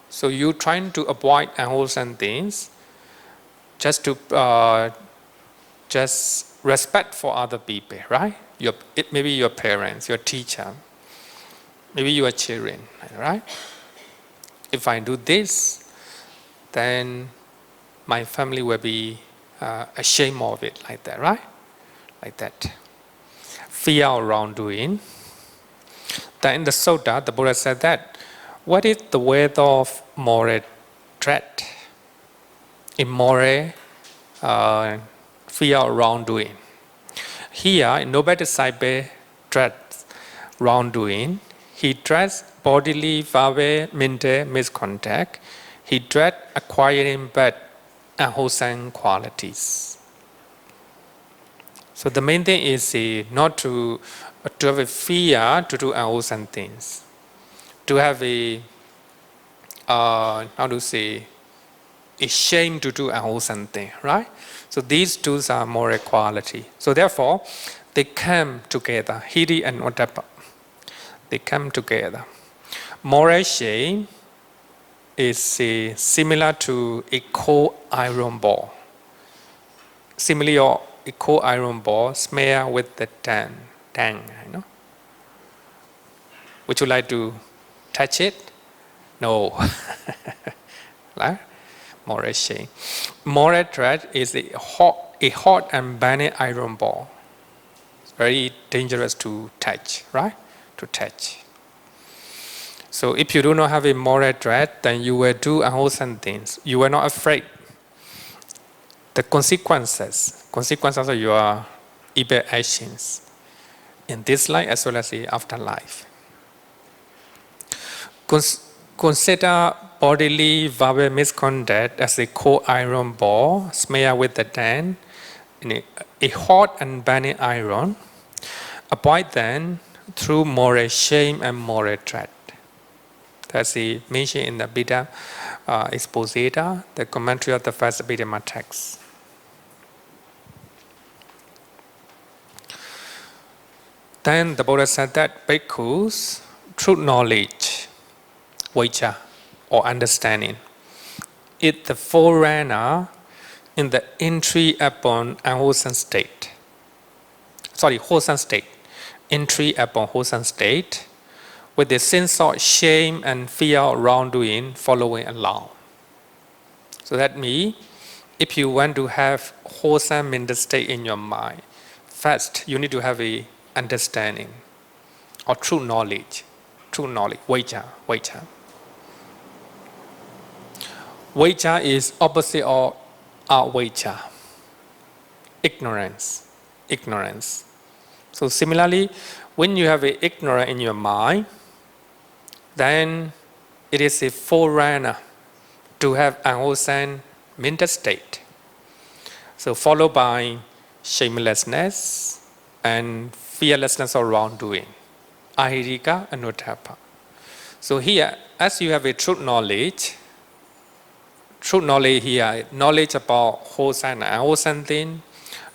A: so you trying to avoid unwholesome things, just to just respect for other people, right? It may be your parents, your teacher, maybe your children, right? If I do this, then my family will be ashamed of it, like that, right? Like that. Fear of wrongdoing. Then in the Sutta, the Buddha said that, what is the way of moral threat? Immoral, fear of wrongdoing. Here, Noble Disciple threats wrongdoing. He threats bodily, verbal, mental misconduct. He threats acquiring bad and wholesome qualities. So the main thing is not to have a fear to do unwholesome things, to have a shame to do unwholesome thing, right? So these two are moral quality. So therefore, they come together, hiri and ottappa. They come together. Moral shame is similar to a cold iron ball. Similarly, a cold iron ball smeared with the tang, you know. Would you like to touch it? No. Right? Moral shame. Moral threat is a hot and burning iron ball. It's very dangerous to touch, right? To touch. So if you do not have a moral threat, then you will do unwholesome things. You are not afraid. The consequences of your evil actions in this life as well as the afterlife. Consider bodily verbal misconduct as a cold iron ball smeared with the tan in a hot and burning iron. Avoid them through moral shame and moral threat. That's mentioned in the Bhidda Exposita, the commentary of the first Abhidhamma text. Then the Buddha said that bhikkhus, true knowledge, vajja, or understanding, is the forerunner in the entry upon unwholesome state. Wholesome state. Entry upon wholesome state, with the sense of shame and fear of wrongdoing following along. So that means, if you want to have wholesome mental state in your mind, first you need to have a understanding or true knowledge, vajja. Vajja is opposite of avajja, ignorance. So similarly, when you have ignorance in your mind, then it is a forerunner to have unwholesome mental state. So followed by shamelessness and fearlessness of wrongdoing, ahirika and ottappa. So here, as you have a true knowledge here, knowledge about wholesome and unwholesome thing,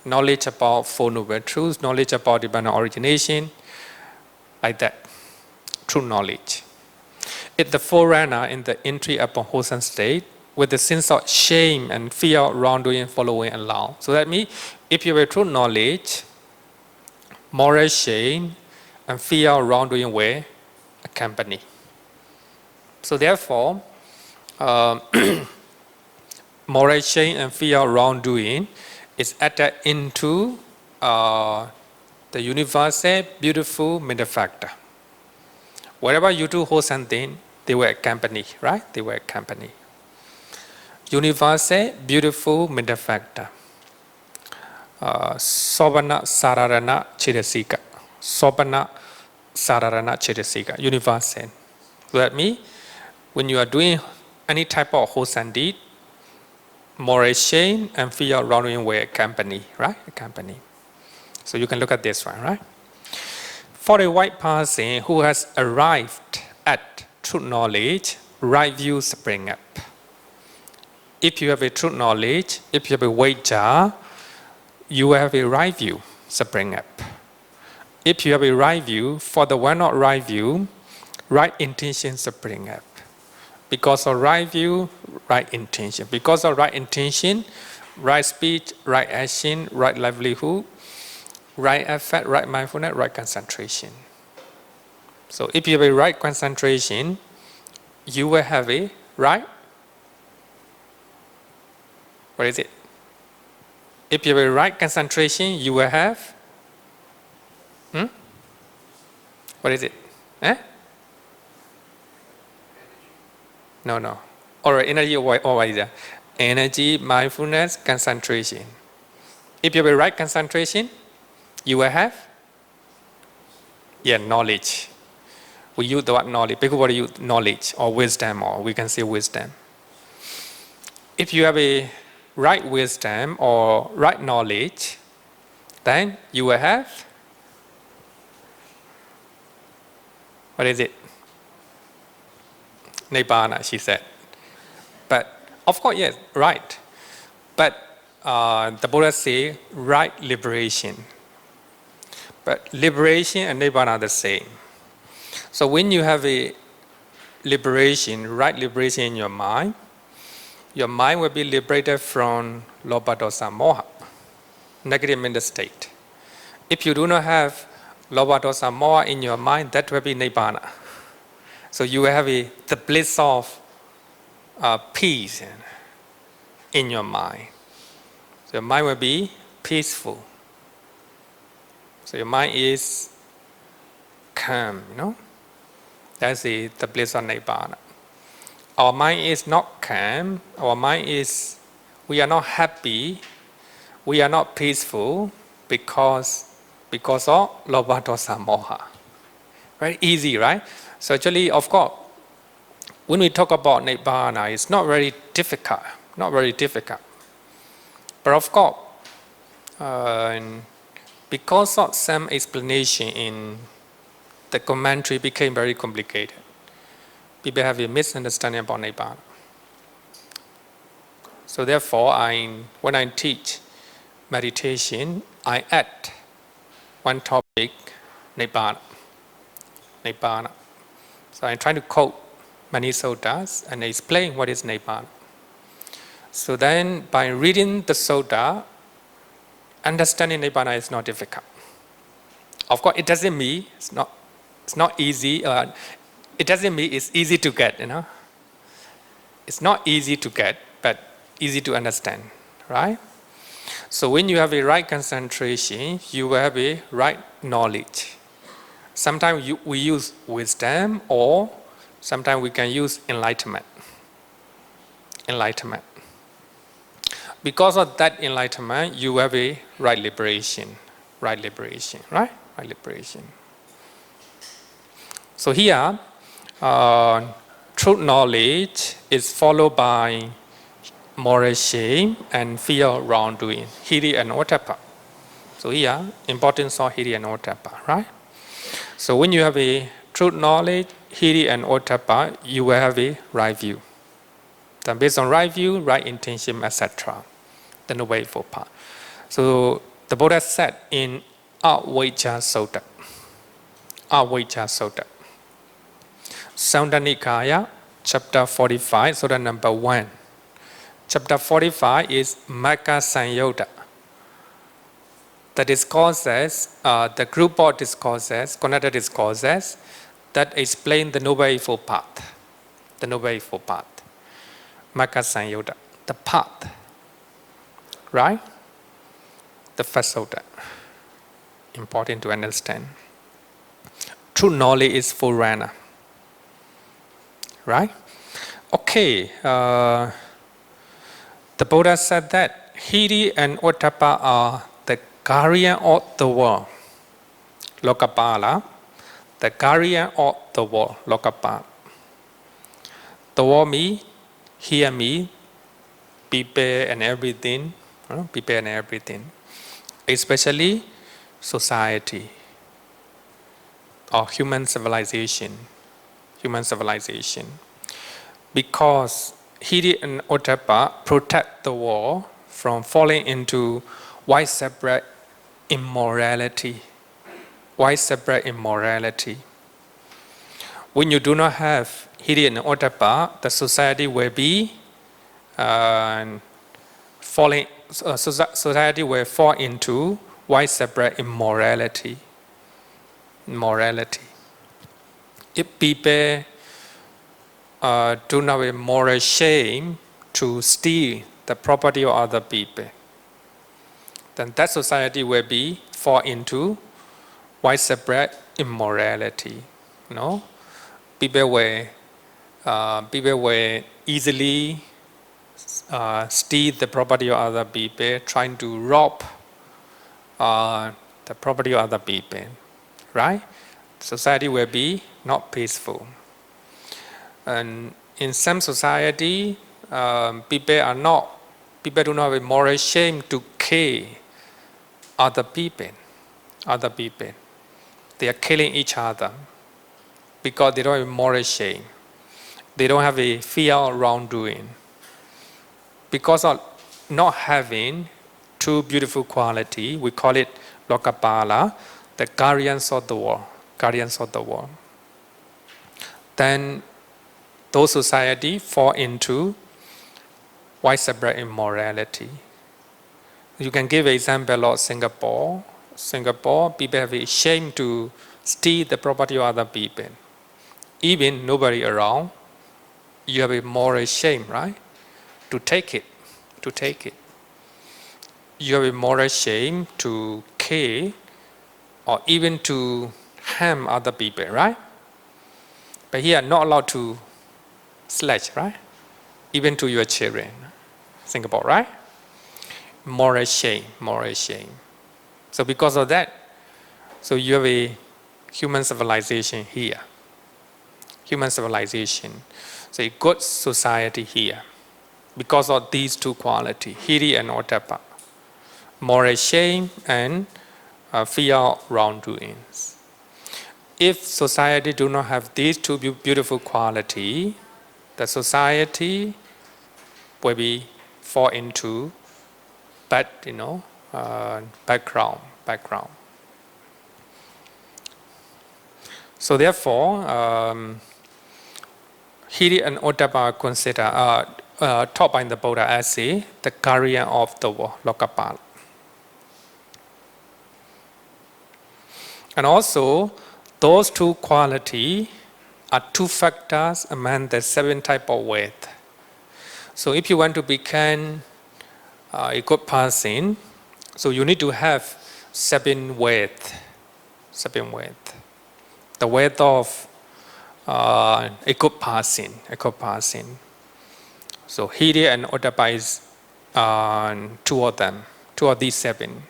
A: knowledge about Four Noble Truths, knowledge about divine origination, like that, true knowledge. It's the forerunner in the entry upon wholesome state, with the sense of shame and fear of wrongdoing following along. So that means, if you have true knowledge, moral shame and fear of wrongdoing will accompany. So therefore, moral shame and fear of wrongdoing is added into the universal, beautiful mental factor. Wherever you do wholesome thing, they will accompany, right? They will accompany. Universal, beautiful mental factor. Sobana sararana chirasika. Sobana, Sararana Chetasika, universal. So that means when you are doing any type of wholesome deed, moral shame and fear of wrongdoing will accompany, right? Accompany. So you can look at this one, right? For a white person who has arrived at true knowledge, right view spring up. If you have a true knowledge, if you have a wager, you will have a right view spring up. If you have a right view, for the one not right view, right intention spring up. Because of right view, right intention. Because of right intention, right speech, right action, right livelihood, right effort, right mindfulness, right concentration. So if you have a right concentration, you will have a right. What is it? If you have a right concentration, you will have. What is it? Eh? No. Or energy, or what is that? Energy, mindfulness, concentration. If you have a right concentration, you will have knowledge. We use the word knowledge. People will use knowledge or wisdom, or we can say wisdom. If you have a right wisdom or right knowledge, then you will have, what is it? Nibbana, she said. But of course, yes, right. But the Buddha say right liberation. But liberation and Nibbana are the same. So when you have a liberation, right liberation in your mind will be liberated from lobha, dosa, moha, negative mental state. If you do not have lobha, dosa, moha in your mind, that will be Nibbana. So you will have the bliss of peace in your mind. So your mind will be peaceful. So your mind is calm, That's the bliss of Nibbana. Our mind is not calm. Our mind is, we are not happy. We are not peaceful because of lobha, dosa, moha. Very easy, right? So actually, of course, when we talk about Nibbana, it's not very difficult. Not very difficult. But of course, because of some explanation in the commentary became very complicated. People have a misunderstanding about Nibbana. So therefore, when I teach meditation, I add one topic, Nibbana. Nibbana. So I'm trying to quote many suttas and explain what is Nibbana. So then, by reading the sutta, understanding Nibbana is not difficult. Of course, it doesn't mean it's not easy. It doesn't mean it's easy to get. It's not easy to get, but easy to understand, right? So when you have a right concentration, you will have a right knowledge. Sometimes we use wisdom, or sometimes we can use enlightenment. Enlightenment. Because of that enlightenment, you have a right liberation. Right liberation, right? Right liberation. So here, true knowledge is followed by moral shame and fear of wrongdoing, hiri and ottappa. So here, importance of hiri and ottappa, right? So when you have a true knowledge, hiri and ottappa, you will have a right view. Then based on right view, right intention, etc. Then the way for path. So the Buddha said in Avijja Sutta, Sutta Nikaya, chapter 45, Sutta number 1. Chapter 45 is Magga Sanyutta. The discourses, the group of discourses, connected discourses, that explain the Noble Eightfold Path. The Noble Eightfold Path. Magga Sanyutta, the path. Right? The first sutta. Important to understand. True knowledge is forerunner. Right? Okay. The Buddha said that hiri and ottappa are the guardian of the world. Cakkapala, the guardian of the world, Lokapala. The world me, hear me, people and everything, people and everything, especially society or human civilization, because Hiri and Ottappa protect the world from falling into widespread immorality. When you do not have Hiri and Ottappa, the society will be society will fall into widespread immorality. If people do not have moral shame to steal the property of other people, then that society will fall into widespread immorality. People will easily steal the property of other people, trying to rob the property of other people, right? Society will be not peaceful. And in some society, people do not have moral shame to kill other people. They are killing each other because they don't have moral shame. They don't have a fear of wrongdoing. Because of not having two beautiful qualities, we call it Lokapala, the guardians of the world. Then those society fall into widespread immorality. You can give an example of Singapore. People have a shame to steal the property of other people. Even nobody around, you have a moral shame, right? To take it. You have a moral shame to kill or even to harm other people, right? But here, not allowed to slash, right? Even to your children. Singapore, right? Moral shame. So because of that, so you have a human civilization here. So a good society here. Because of these two qualities, Hiri and Ottappa. Moral shame and fear of wrongdoings. If society do not have these two beautiful qualities, the society will fall into bad, background. So therefore, Hiri and Ottappa are considered, taught by the Buddha as the guardian of the world, Lokapala. And also, those two qualities are two factors among the 7 types of wealth. So if you want to become a good person, so you need to have 7 wealth. The wealth of a good person. So Hiri and Ottappa is 2 of them, 2 of these 7.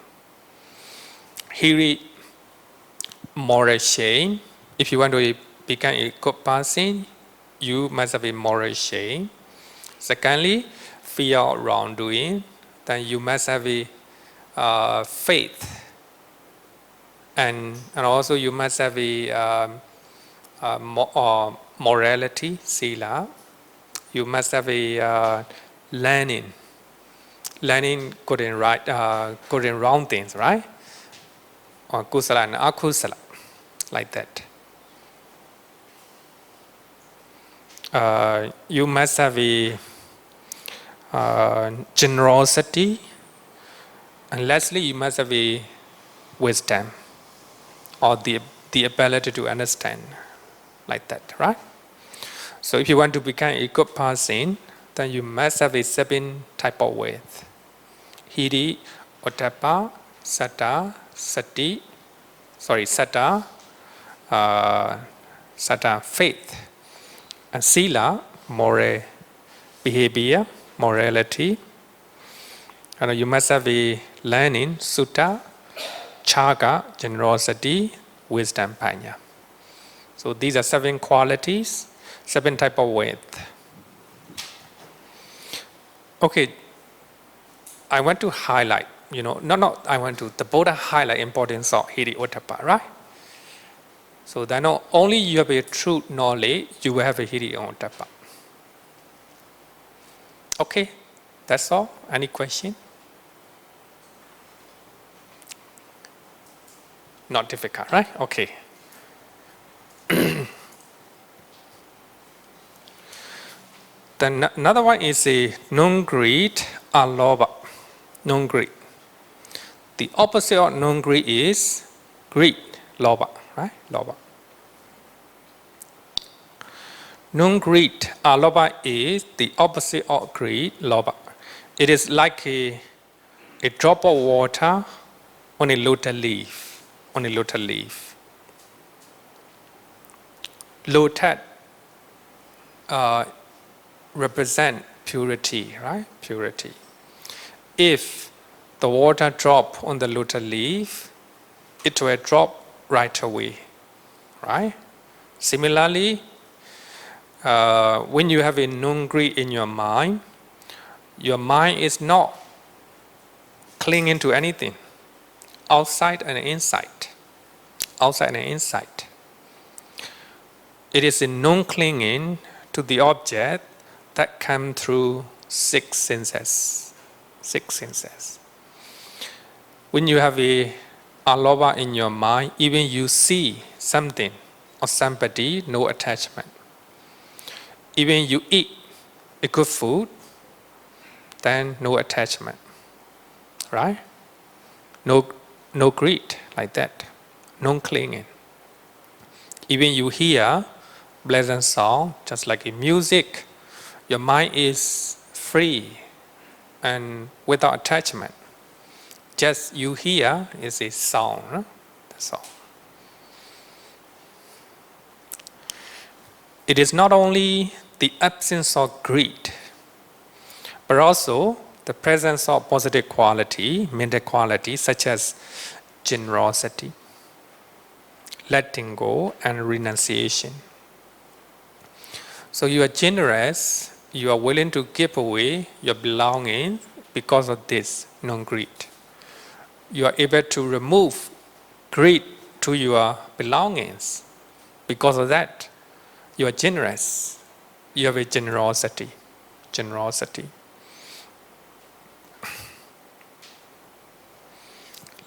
A: Hiri, moral shame. If you want to become a good person, you must have a moral shame. Secondly, fear of wrongdoing. Then you must have a faith. And also you must have a morality, sila. You must have a learning good and right, good and wrong things, right? Or kusala and akusala, like that. You must have a generosity, and lastly, you must have a wisdom, or the ability to understand, like that, right? So if you want to become a good person, then you must have a 7 type of wealth. Hiri, Ottappa, Satta, faith, and Sila, moral behavior, morality. And you must have a learning, Sutta, Chaga, generosity, wisdom, Panya. So these are 7 qualities, 7 type of width. Okay, I want to highlight, the Buddha highlight importance of Hiri Ottappa, right? So that not only you have a true knowledge, you will have a Hiri Ottappa. Okay, that's all. Any question? Not difficult, right? Okay. Then another one is a non-greed, alobha. Non-greed. The opposite of non-greed is greed, lobha, right? Lobha. Non-greed, alobha is the opposite of greed, lobha. It is like a drop of water on a lotus leaf. On a lotus leaf. Lotus represent purity, right? Purity. If the water drop on the lotus leaf, it will drop right away, right? Similarly, when you have a non-greed in your mind is not clinging to anything, outside and inside. Outside and inside. It is a non-clinging to the object that comes through 6 senses. 6 senses. When you have a alobha in your mind, even you see something or somebody, no attachment. Even you eat a good food, then no attachment, right? No greed like that, no clinging. Even you hear pleasant song, just like in music, your mind is free and without attachment. Just you hear is a sound, huh? That's all. It is not only the absence of greed, but also the presence of positive quality, mental quality, such as generosity, letting go, and renunciation. So you are generous, you are willing to give away your belongings because of this non-greed. You are able to remove greed to your belongings. Because of that, you are generous. You have a generosity. Generosity.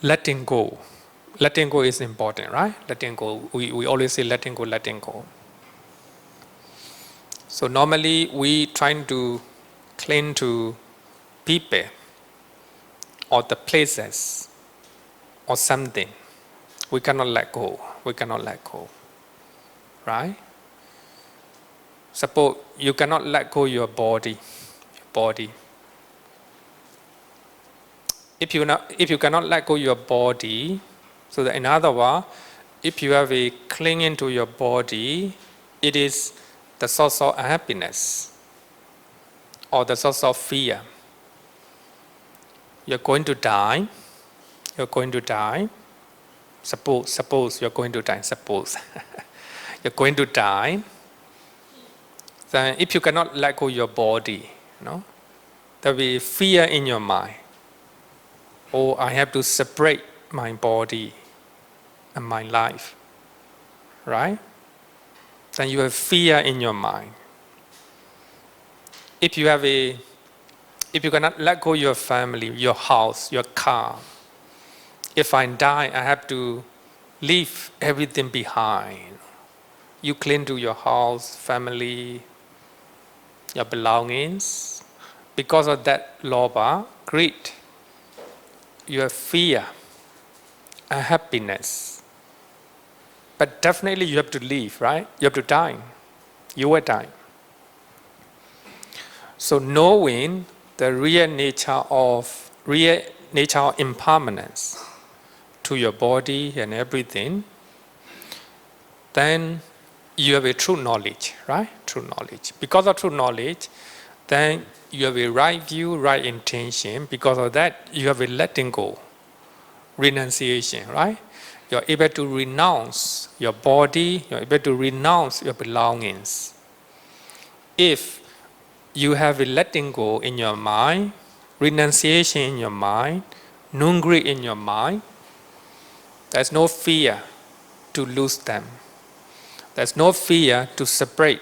A: Letting go. Letting go is important, right? Letting go. We always say letting go, letting go. So normally we trying to cling to people or the places or something. We cannot let go. We cannot let go. Right? Suppose you cannot let go your body. Your body. If you cannot let go your body, so that in other words, if you have a clinging to your body, it is the source of unhappiness or the source of fear. You're going to die. You're going to die. Suppose you're going to die. Suppose you're going to die. Then if you cannot let go your body, there will be fear in your mind. Oh, I have to separate my body and my life. Right? Then you have fear in your mind. If you cannot let go your family, your house, your car, if I die, I have to leave everything behind. You cling to your house, family, your belongings. Because of that lobha, greed, you have fear, unhappiness. But definitely you have to leave, right? You have to die. You will die. So knowing the real nature of impermanence to your body and everything, then you have a true knowledge, right? True knowledge. Because of true knowledge, then you have a right view, right intention. Because of that, you have a letting go, renunciation, right? You're able to renounce your body, you're able to renounce your belongings. If you have a letting go in your mind, renunciation in your mind, nungri in your mind, there's no fear to lose them. There's no fear to separate,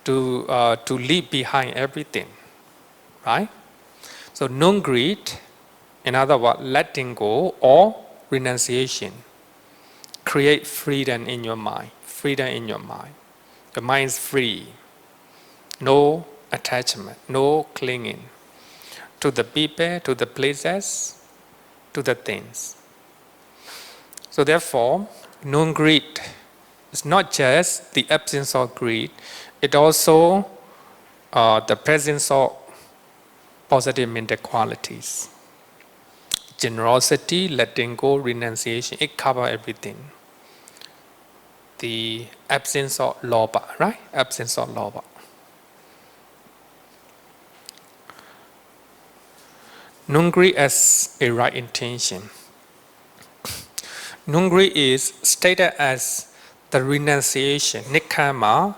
A: to leave behind everything, right? So non-greed, in other words, letting go or renunciation, create freedom in your mind. Freedom in your mind. Your mind is free. No attachment, no clinging to the people, to the places, to the things. So therefore, non-greed is not just the absence of greed, it also the presence of positive mental qualities. Generosity, letting go, renunciation, it covers everything. The absence of lobha, right? Absence of lobha. Non-greed as a right intention. Non-greed is stated as the renunciation, nikkama,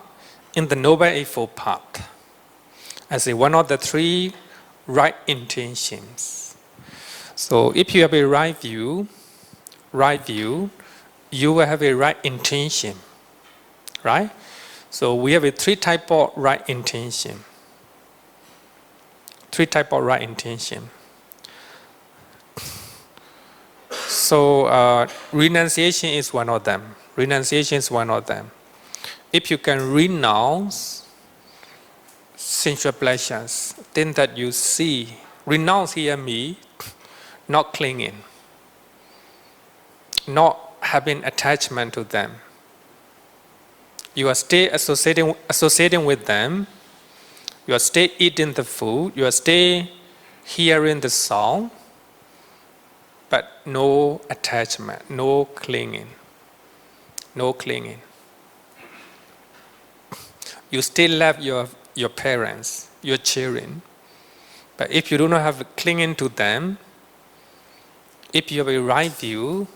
A: in the Noble Eightfold Path, as one of the three right intentions. So if you have a right view, you will have a right intention, right? So we have a three type of right intention. Three type of right intention. So renunciation is one of them. Renunciation is one of them. If you can renounce sensual pleasures, then that you see, renounce here means not clinging, not having attachment to them. You are still associating with them. You are still eating the food. You are still hearing the song. But no attachment, no clinging. No clinging. You still love your parents, your children. But if you do not have clinging to them, if you have a right view,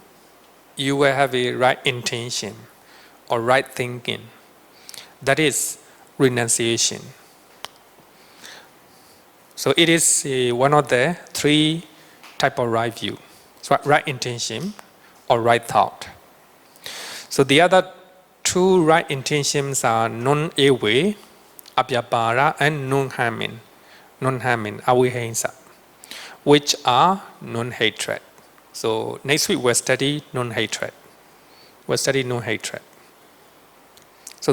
A: you will have a right intention or right thinking. That is renunciation. So it is one of the three type of right view. So right intention or right thought. So the other two right intentions are non-ewe, abhyapara, and non-harming, avihensa, which are non-hatred. So next week we'll study non-hatred. So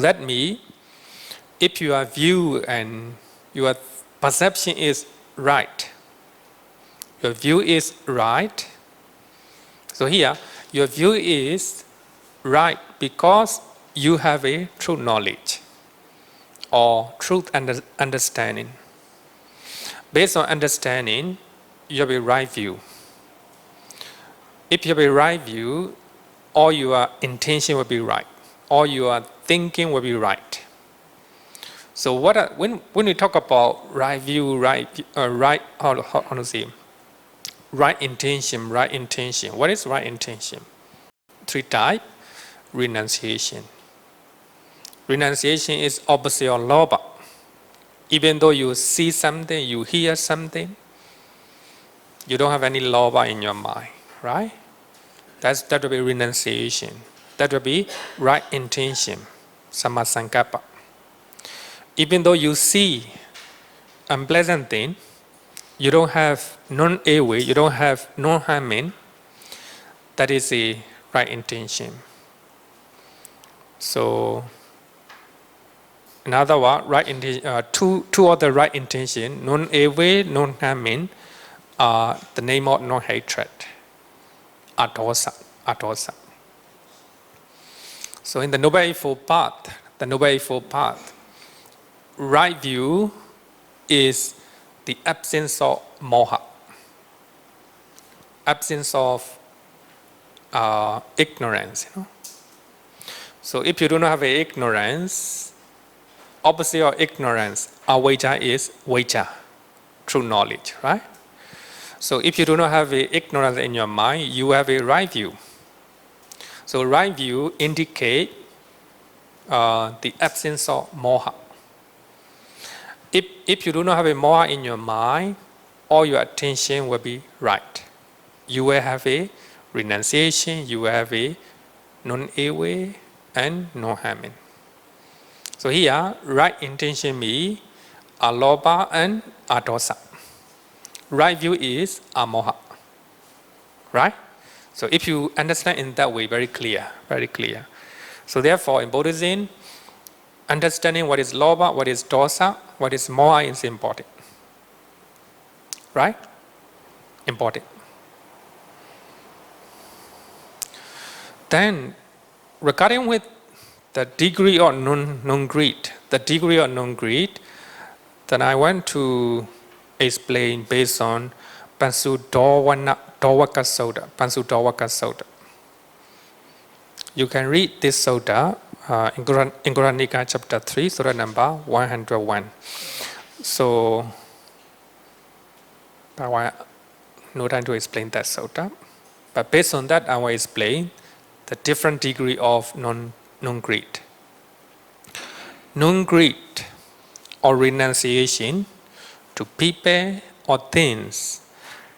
A: that means if your view and your perception is right, your view is right. So here, your view is right because you have a true knowledge or truth understanding. Based on understanding, you have a right view. If you have a right view, all your intention will be right. All your thinking will be right. So when we talk about right view, right intention. What is right intention? Three types. Renunciation. Renunciation is opposite of lobha. Even though you see something, you hear something, you don't have any lobha in your mind, right? That will be renunciation. That will be right intention, sammasankappa. Even though you see unpleasant thing, you don't have non-ewe, you don't have non-harming, that is the right intention. So, in other words, two other right intention, non-ewe, non-harming, are the name of non-hatred, atosa. So in the Noble Eightfold Path, right view is the absence of moha, absence of ignorance. So if you do not have ignorance, opposite of ignorance, avijja is vijja, true knowledge, right? So if you do not have ignorance in your mind, you have a right view. So right view indicate the absence of moha. If you do not have a moha in your mind, all your attention will be right. You will have a renunciation, you will have a non-ill way and no harming. So here, right intention means alobha and adosa. Right view is amoha. Right? So if you understand in that way, very clear, very clear. So therefore, in Buddhism, understanding what is lobha, what is dosa, what is moha is important. Right? Important. Then, regarding with the degree of non-greed, then I want to explain based on Pansudawaka Sutta. You can read this sutta in Guraniga chapter 3, surah number 101. So, no time to explain that sutta. But based on that, I will explain the different degree of non-greed. Non-greed or renunciation to people or things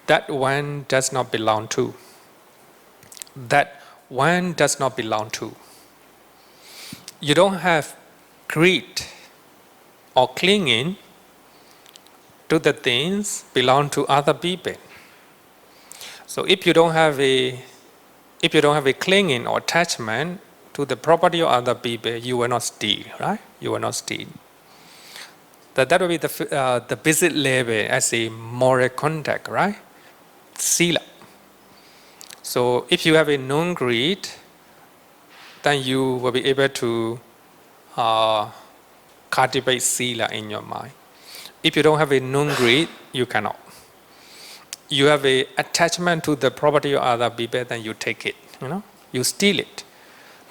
A: that one does not belong to. That one does not belong to. You don't have greed or clinging to the things belong to other people. So if you don't have a clinging or attachment to the property of other people, you will not steal, right? You will not steal. That will be the basic level as a moral conduct, right? Sila. So if you have a non-greed, then you will be able to cultivate sila in your mind. If you don't have a non-greed, you cannot. You have a attachment to the property of other people, then you take it, you steal it,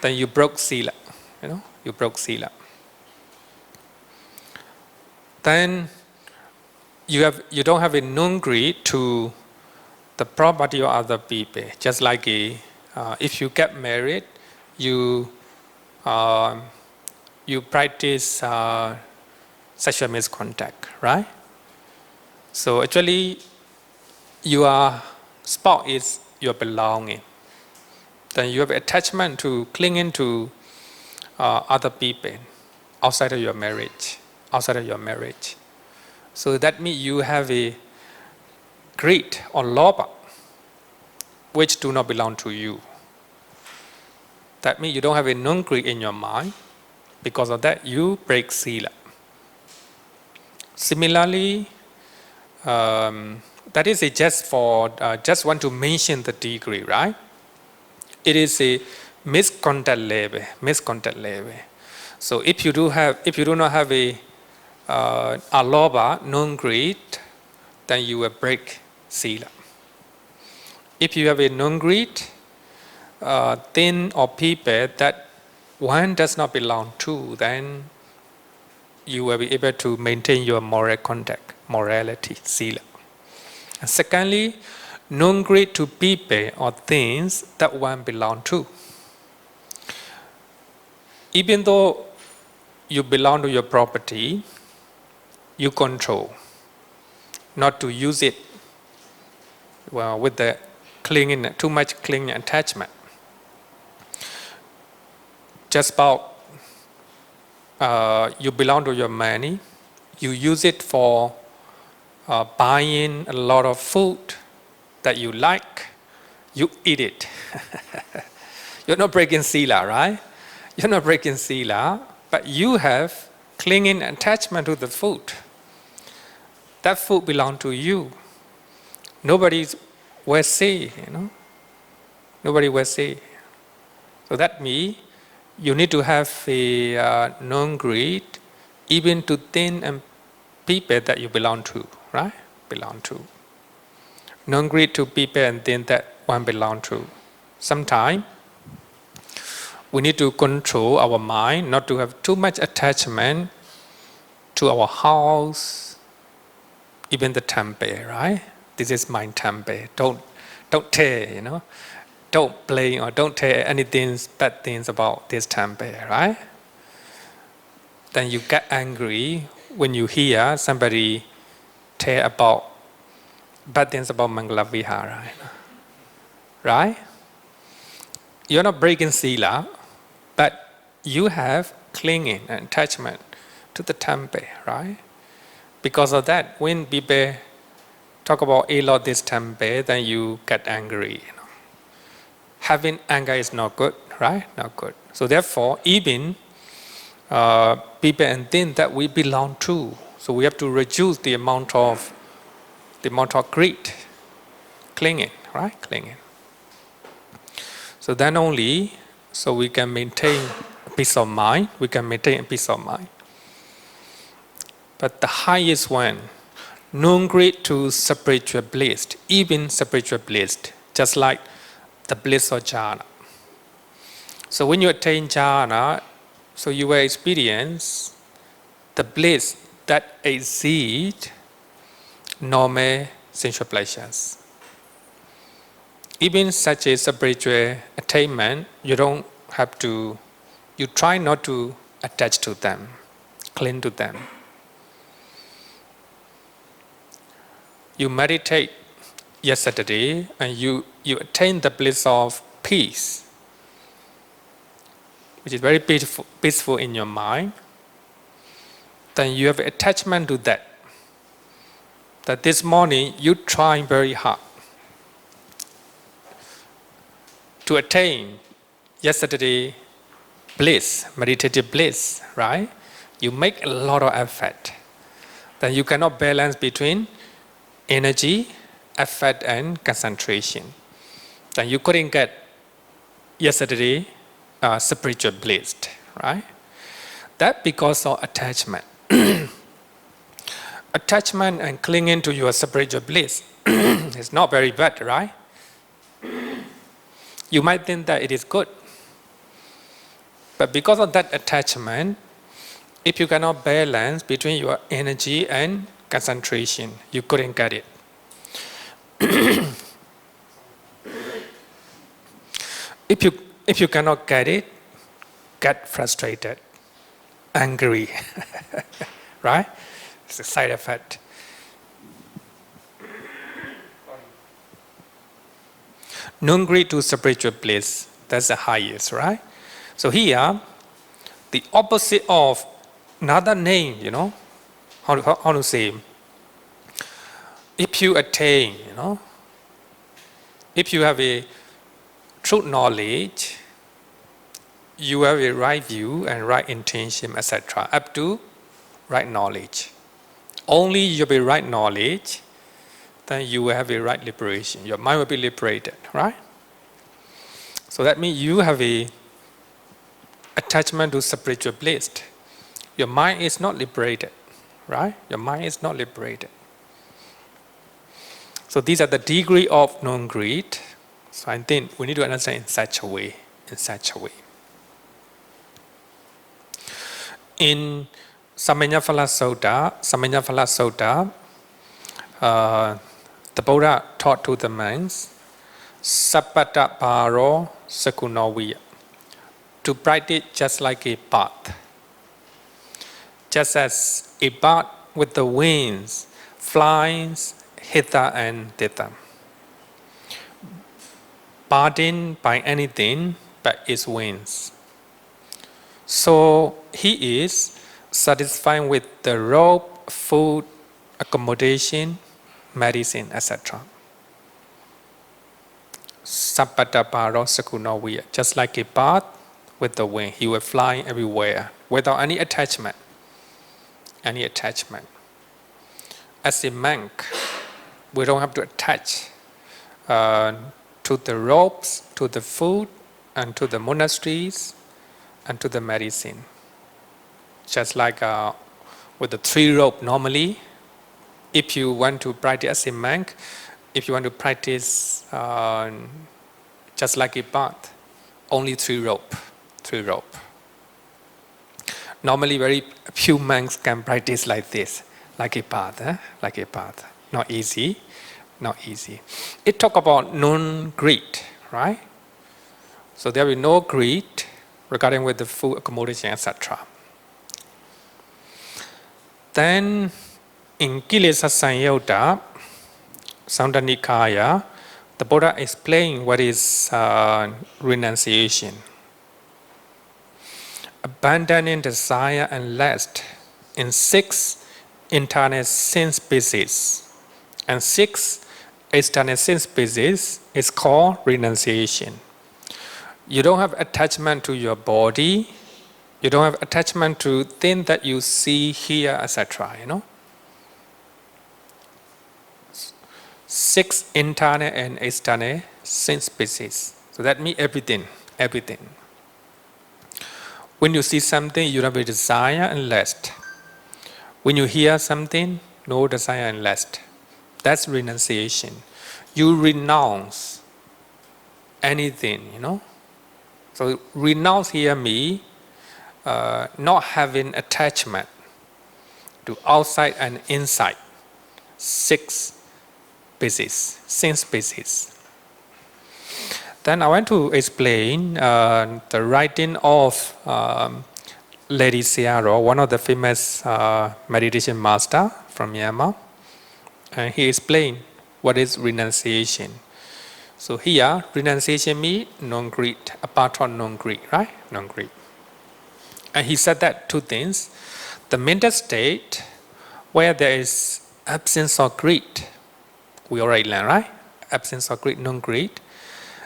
A: then you broke sila, you broke sila. Then you don't have a non-greed to the property of other people. Just like if you get married, you practice sexual misconduct, right? So actually, your spouse is your belonging. Then you have attachment to clinging to other people outside of your marriage. So that means you have a greed or lobha which do not belong to you. That means you don't have a non-greed in your mind. Because of that, you break sila. Similarly, that is just want to mention the degree, right? It is a misconduct level. So if you do not have a lobha, non-greed, then you will break sila. If you have a non-greed, thing or people that one does not belong to, then you will be able to maintain your moral conduct, morality, sila. And secondly, non-greed to people or things that one belong to. Even though you belong to your property, you control not to use it with the too much clinging attachment. Just about you belong to your money, you use it for buying a lot of food that you like, you eat it. You're not breaking sila, right? You're not breaking sila, but you have clinging attachment to the food. That food belongs to you. Nobody will say, Nobody will say. So that means you need to have a non-greed even to things and people that you belong to, right? Belong to. Non-greed to people and things that one belong to. Sometimes we need to control our mind, not to have too much attachment to our house, even the temple, right? This is my temple. Don't tear, don't blame or don't tell anything bad things about this temple, right? Then you get angry when you hear somebody tell about bad things about Mangala Vihara, right? You're not breaking sila, but you have clinging and attachment to the temple, right? Because of that, when people talk about ill of this temple, then you get angry. Having anger is not good, right? Not good. So therefore, even people and things that we belong to, so we have to reduce the amount of greed, clinging, right? Clinging. So then only, so we can maintain peace of mind. We can maintain peace of mind. But the highest one, non-greed to spiritual bliss, even spiritual bliss, just like the bliss of jhana. So when you attain jhana, so you will experience the bliss that exceeds normal sensual pleasures. Even such a spiritual attainment, you try not to attach to them, cling to them. You meditate yesterday and you attain the bliss of peace, which is very peaceful in your mind. Then you have attachment to that. That this morning you try very hard to attain yesterday bliss, meditative bliss, right? You make a lot of effort. Then you cannot balance between energy, effort, and concentration. Then you couldn't get yesterday spiritual bliss, right? That because of attachment. Attachment and clinging to your spiritual bliss is not very bad, right? You might think that it is good. But because of that attachment, if you cannot balance between your energy and concentration, you couldn't get it. If you cannot get it, get frustrated, angry, right? It's a side effect. Non-greed to spiritual bliss, that's the highest, right? So here, the opposite of another name, how to say, if you attain, if you have a true knowledge, you have a right view and right intention, etc. Up to right knowledge. Only you have a right knowledge, then you will have a right liberation. Your mind will be liberated, right? So that means you have a attachment to spiritual bliss. Your mind is not liberated, right? Your mind is not liberated. So these are the degree of non-greed. So I think we need to understand in such a way. In Samanyaphala Sutta, the Buddha taught to the monks, Sappata Paro Sakunaviya, to practice just like a path. Just as a bird with the wings flies hither and thither, burdened by anything but its wings. So he is satisfied with the robe, food, accommodation, medicine, etc. Sappata Paro Sakunaviya, just like a bird with the wing, he will fly everywhere without any attachment. As a monk, we don't have to attach to the robes, to the food, and to the monasteries, and to the medicine. Just like with the 3 rope, normally, if you want to practice as a monk, if you want to practice just like a bird, only 3 rope. Normally, very few monks can practice like this, like a bird, like a bird. Not easy. It talk about non-greed, right? So there will be no greed regarding with the food, accommodation, etc. Then in Kilesa Sanyota, Santa Nikaya, the Buddha explained what is renunciation. Abandoning desire and lust in 6 internal sin species and 6 external sin species is called renunciation. You don't have attachment to your body, you don't have attachment to things that you see, hear, etc. 6 internal and external sin species. So that means everything. When you see something, you don't have a desire and lust. When you hear something, no desire and lust. That's renunciation. You renounce anything. So renounce here means not having attachment to outside and inside. 6 sin species. Then I want to explain the writing of Lady Sayadaw, one of the famous meditation master from Myanmar. And he explained what is renunciation. So here, renunciation means non-greed, apart from non-greed, right? Non-greed. And he said that 2 things. The mental state where there is absence of greed, we already learned, right? Absence of greed, non-greed.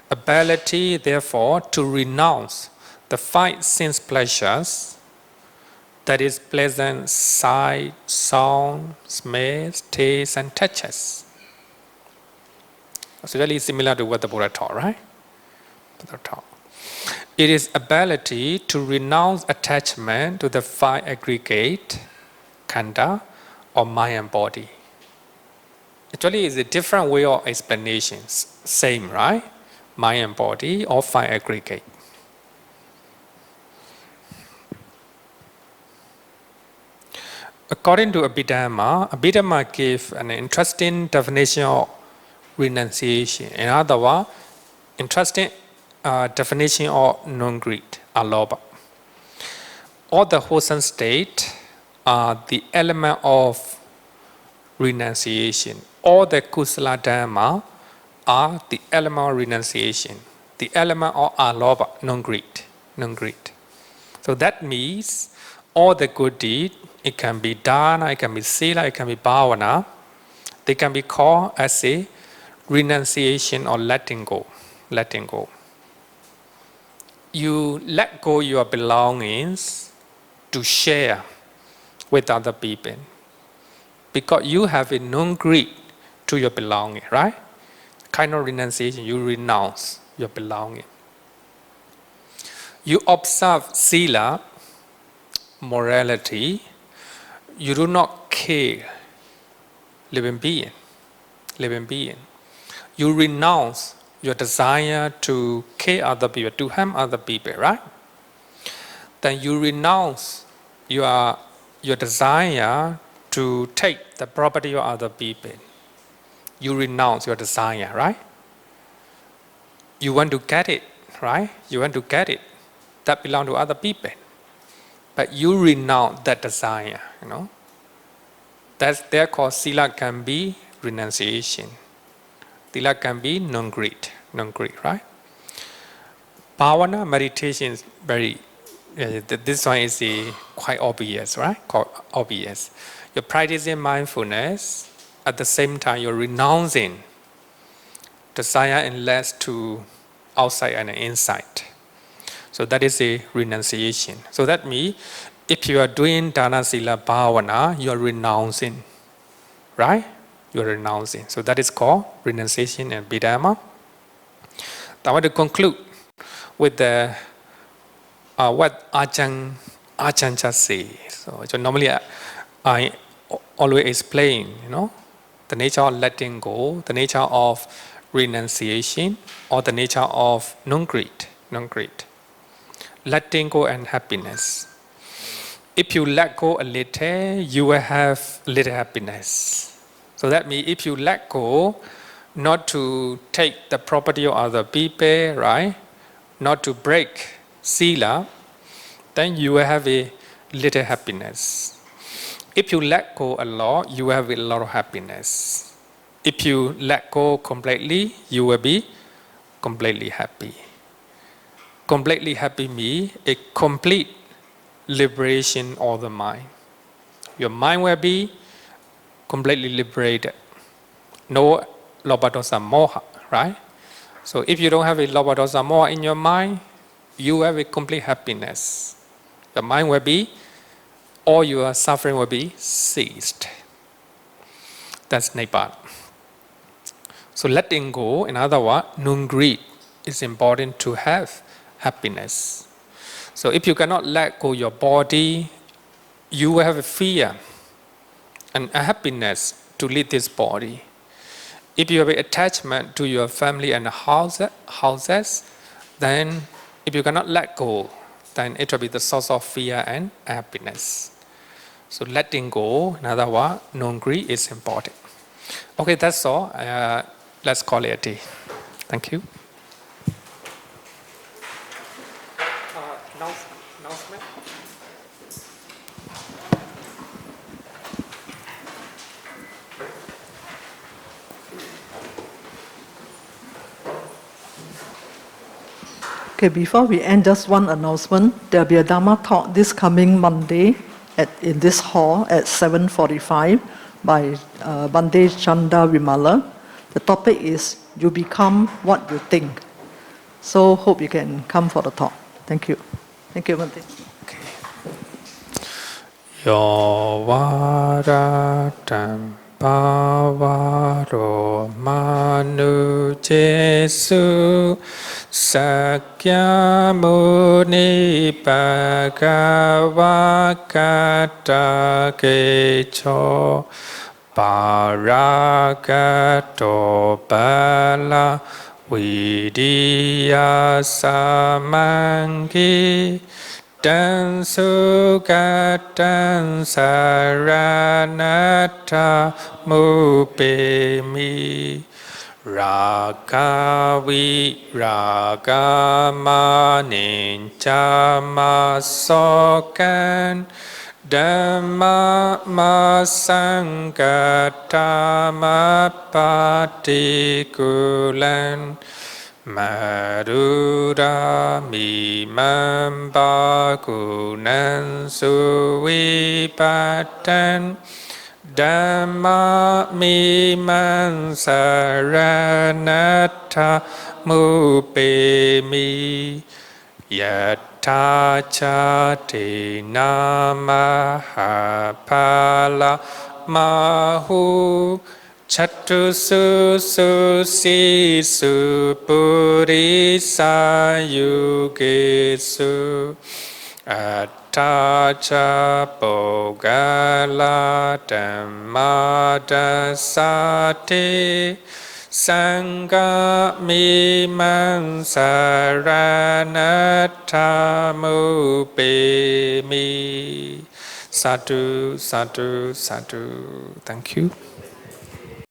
A: Ability, therefore, to renounce the 5 sense pleasures, that is pleasant sight, sound, smells, taste, and touches. So really similar to what the Buddha taught, right? It is ability to renounce attachment to the 5 aggregate, khandha, or mind and body. Actually, it's a different way of explanations. Same, right? Mind and body, or 5 aggregate. According to Abhidhamma gave an interesting definition of renunciation. In other words, interesting definition of non-greed, alobha. All the wholesome state are the element of renunciation. All the kusala dhamma are the element of renunciation, the element of alobha, non-greed. So that means all the good deeds, it can be dana, it can be sila, it can be bhavana, they can be called as a renunciation or letting go. You let go your belongings to share with other people because you have a non-greed to your belonging, right? Kind of renunciation, you renounce your belonging. You observe sila, morality, you do not care living being. You renounce your desire to care other people, to harm other people, right? Then you renounce your desire to take the property of other people. You renounce your desire, right? You want to get it, right? You want to get it. That belongs to other people. But you renounce that desire, That's therefore sila can be renunciation. Sila can be non-greed, right? Bhavana, meditation is very, this one is quite obvious, right? Obvious. You're practicing mindfulness, at the same time you're renouncing desire and lust to outside and inside. So that is a renunciation. So that means if you are doing dana sila bhavana, you are renouncing, right? You are renouncing. So that is called renunciation and Bdmv. I want to conclude with the what Ajahn just said. So normally I always explain, the nature of letting go, the nature of renunciation, or the nature of non-greed. Letting go and happiness. If you let go a little, you will have little happiness. So that means if you let go, not to take the property of other people, right? not to break sila, then you will have a little happiness. If you let go a lot, you will have a lot of happiness. If you let go completely, you will be completely happy. Completely happy means a complete liberation of the mind. Your mind will be completely liberated. No lobha dosa moha, right? So if you don't have a lobha dosa moha in your mind, you have a complete happiness. The mind will be, all your suffering will be ceased. That's Nibbana. So letting go, in other words, non-greed is important to have happiness. So if you cannot let go your body, you will have a fear and a happiness to leave this body. If you have an attachment to your family and houses, then if you cannot let go, then it will be the source of fear and happiness. So letting go, in other words, non-greed is important. Okay, that's all. Let's call it a day. Thank you. Announcement?
C: Okay, before we end, just one announcement. There'll be a Dhamma talk this coming Monday in this hall at 7:45 by Bhante Chanda Vimala. The topic is You Become What You Think. So hope you can come for the talk. Thank you. Thank you, Bhante.
A: Yo varatam pavaro manu jesu sakya muni bhagavakata kecho paragato bala vidiya samangi Dan sugatan saranata mupemi ragavi ragamanincamasokan Dhamma masangata patikulan Madura mimamba gunan suwipatan Dhamma mimam saranata mupemi Yata chate namaha pala mahu Chatu su si su puri sa yuge su Attacha pogala dhammada sate Sangha mimam saranata mupemi Sadhu, sadhu, sadhu. Thank you.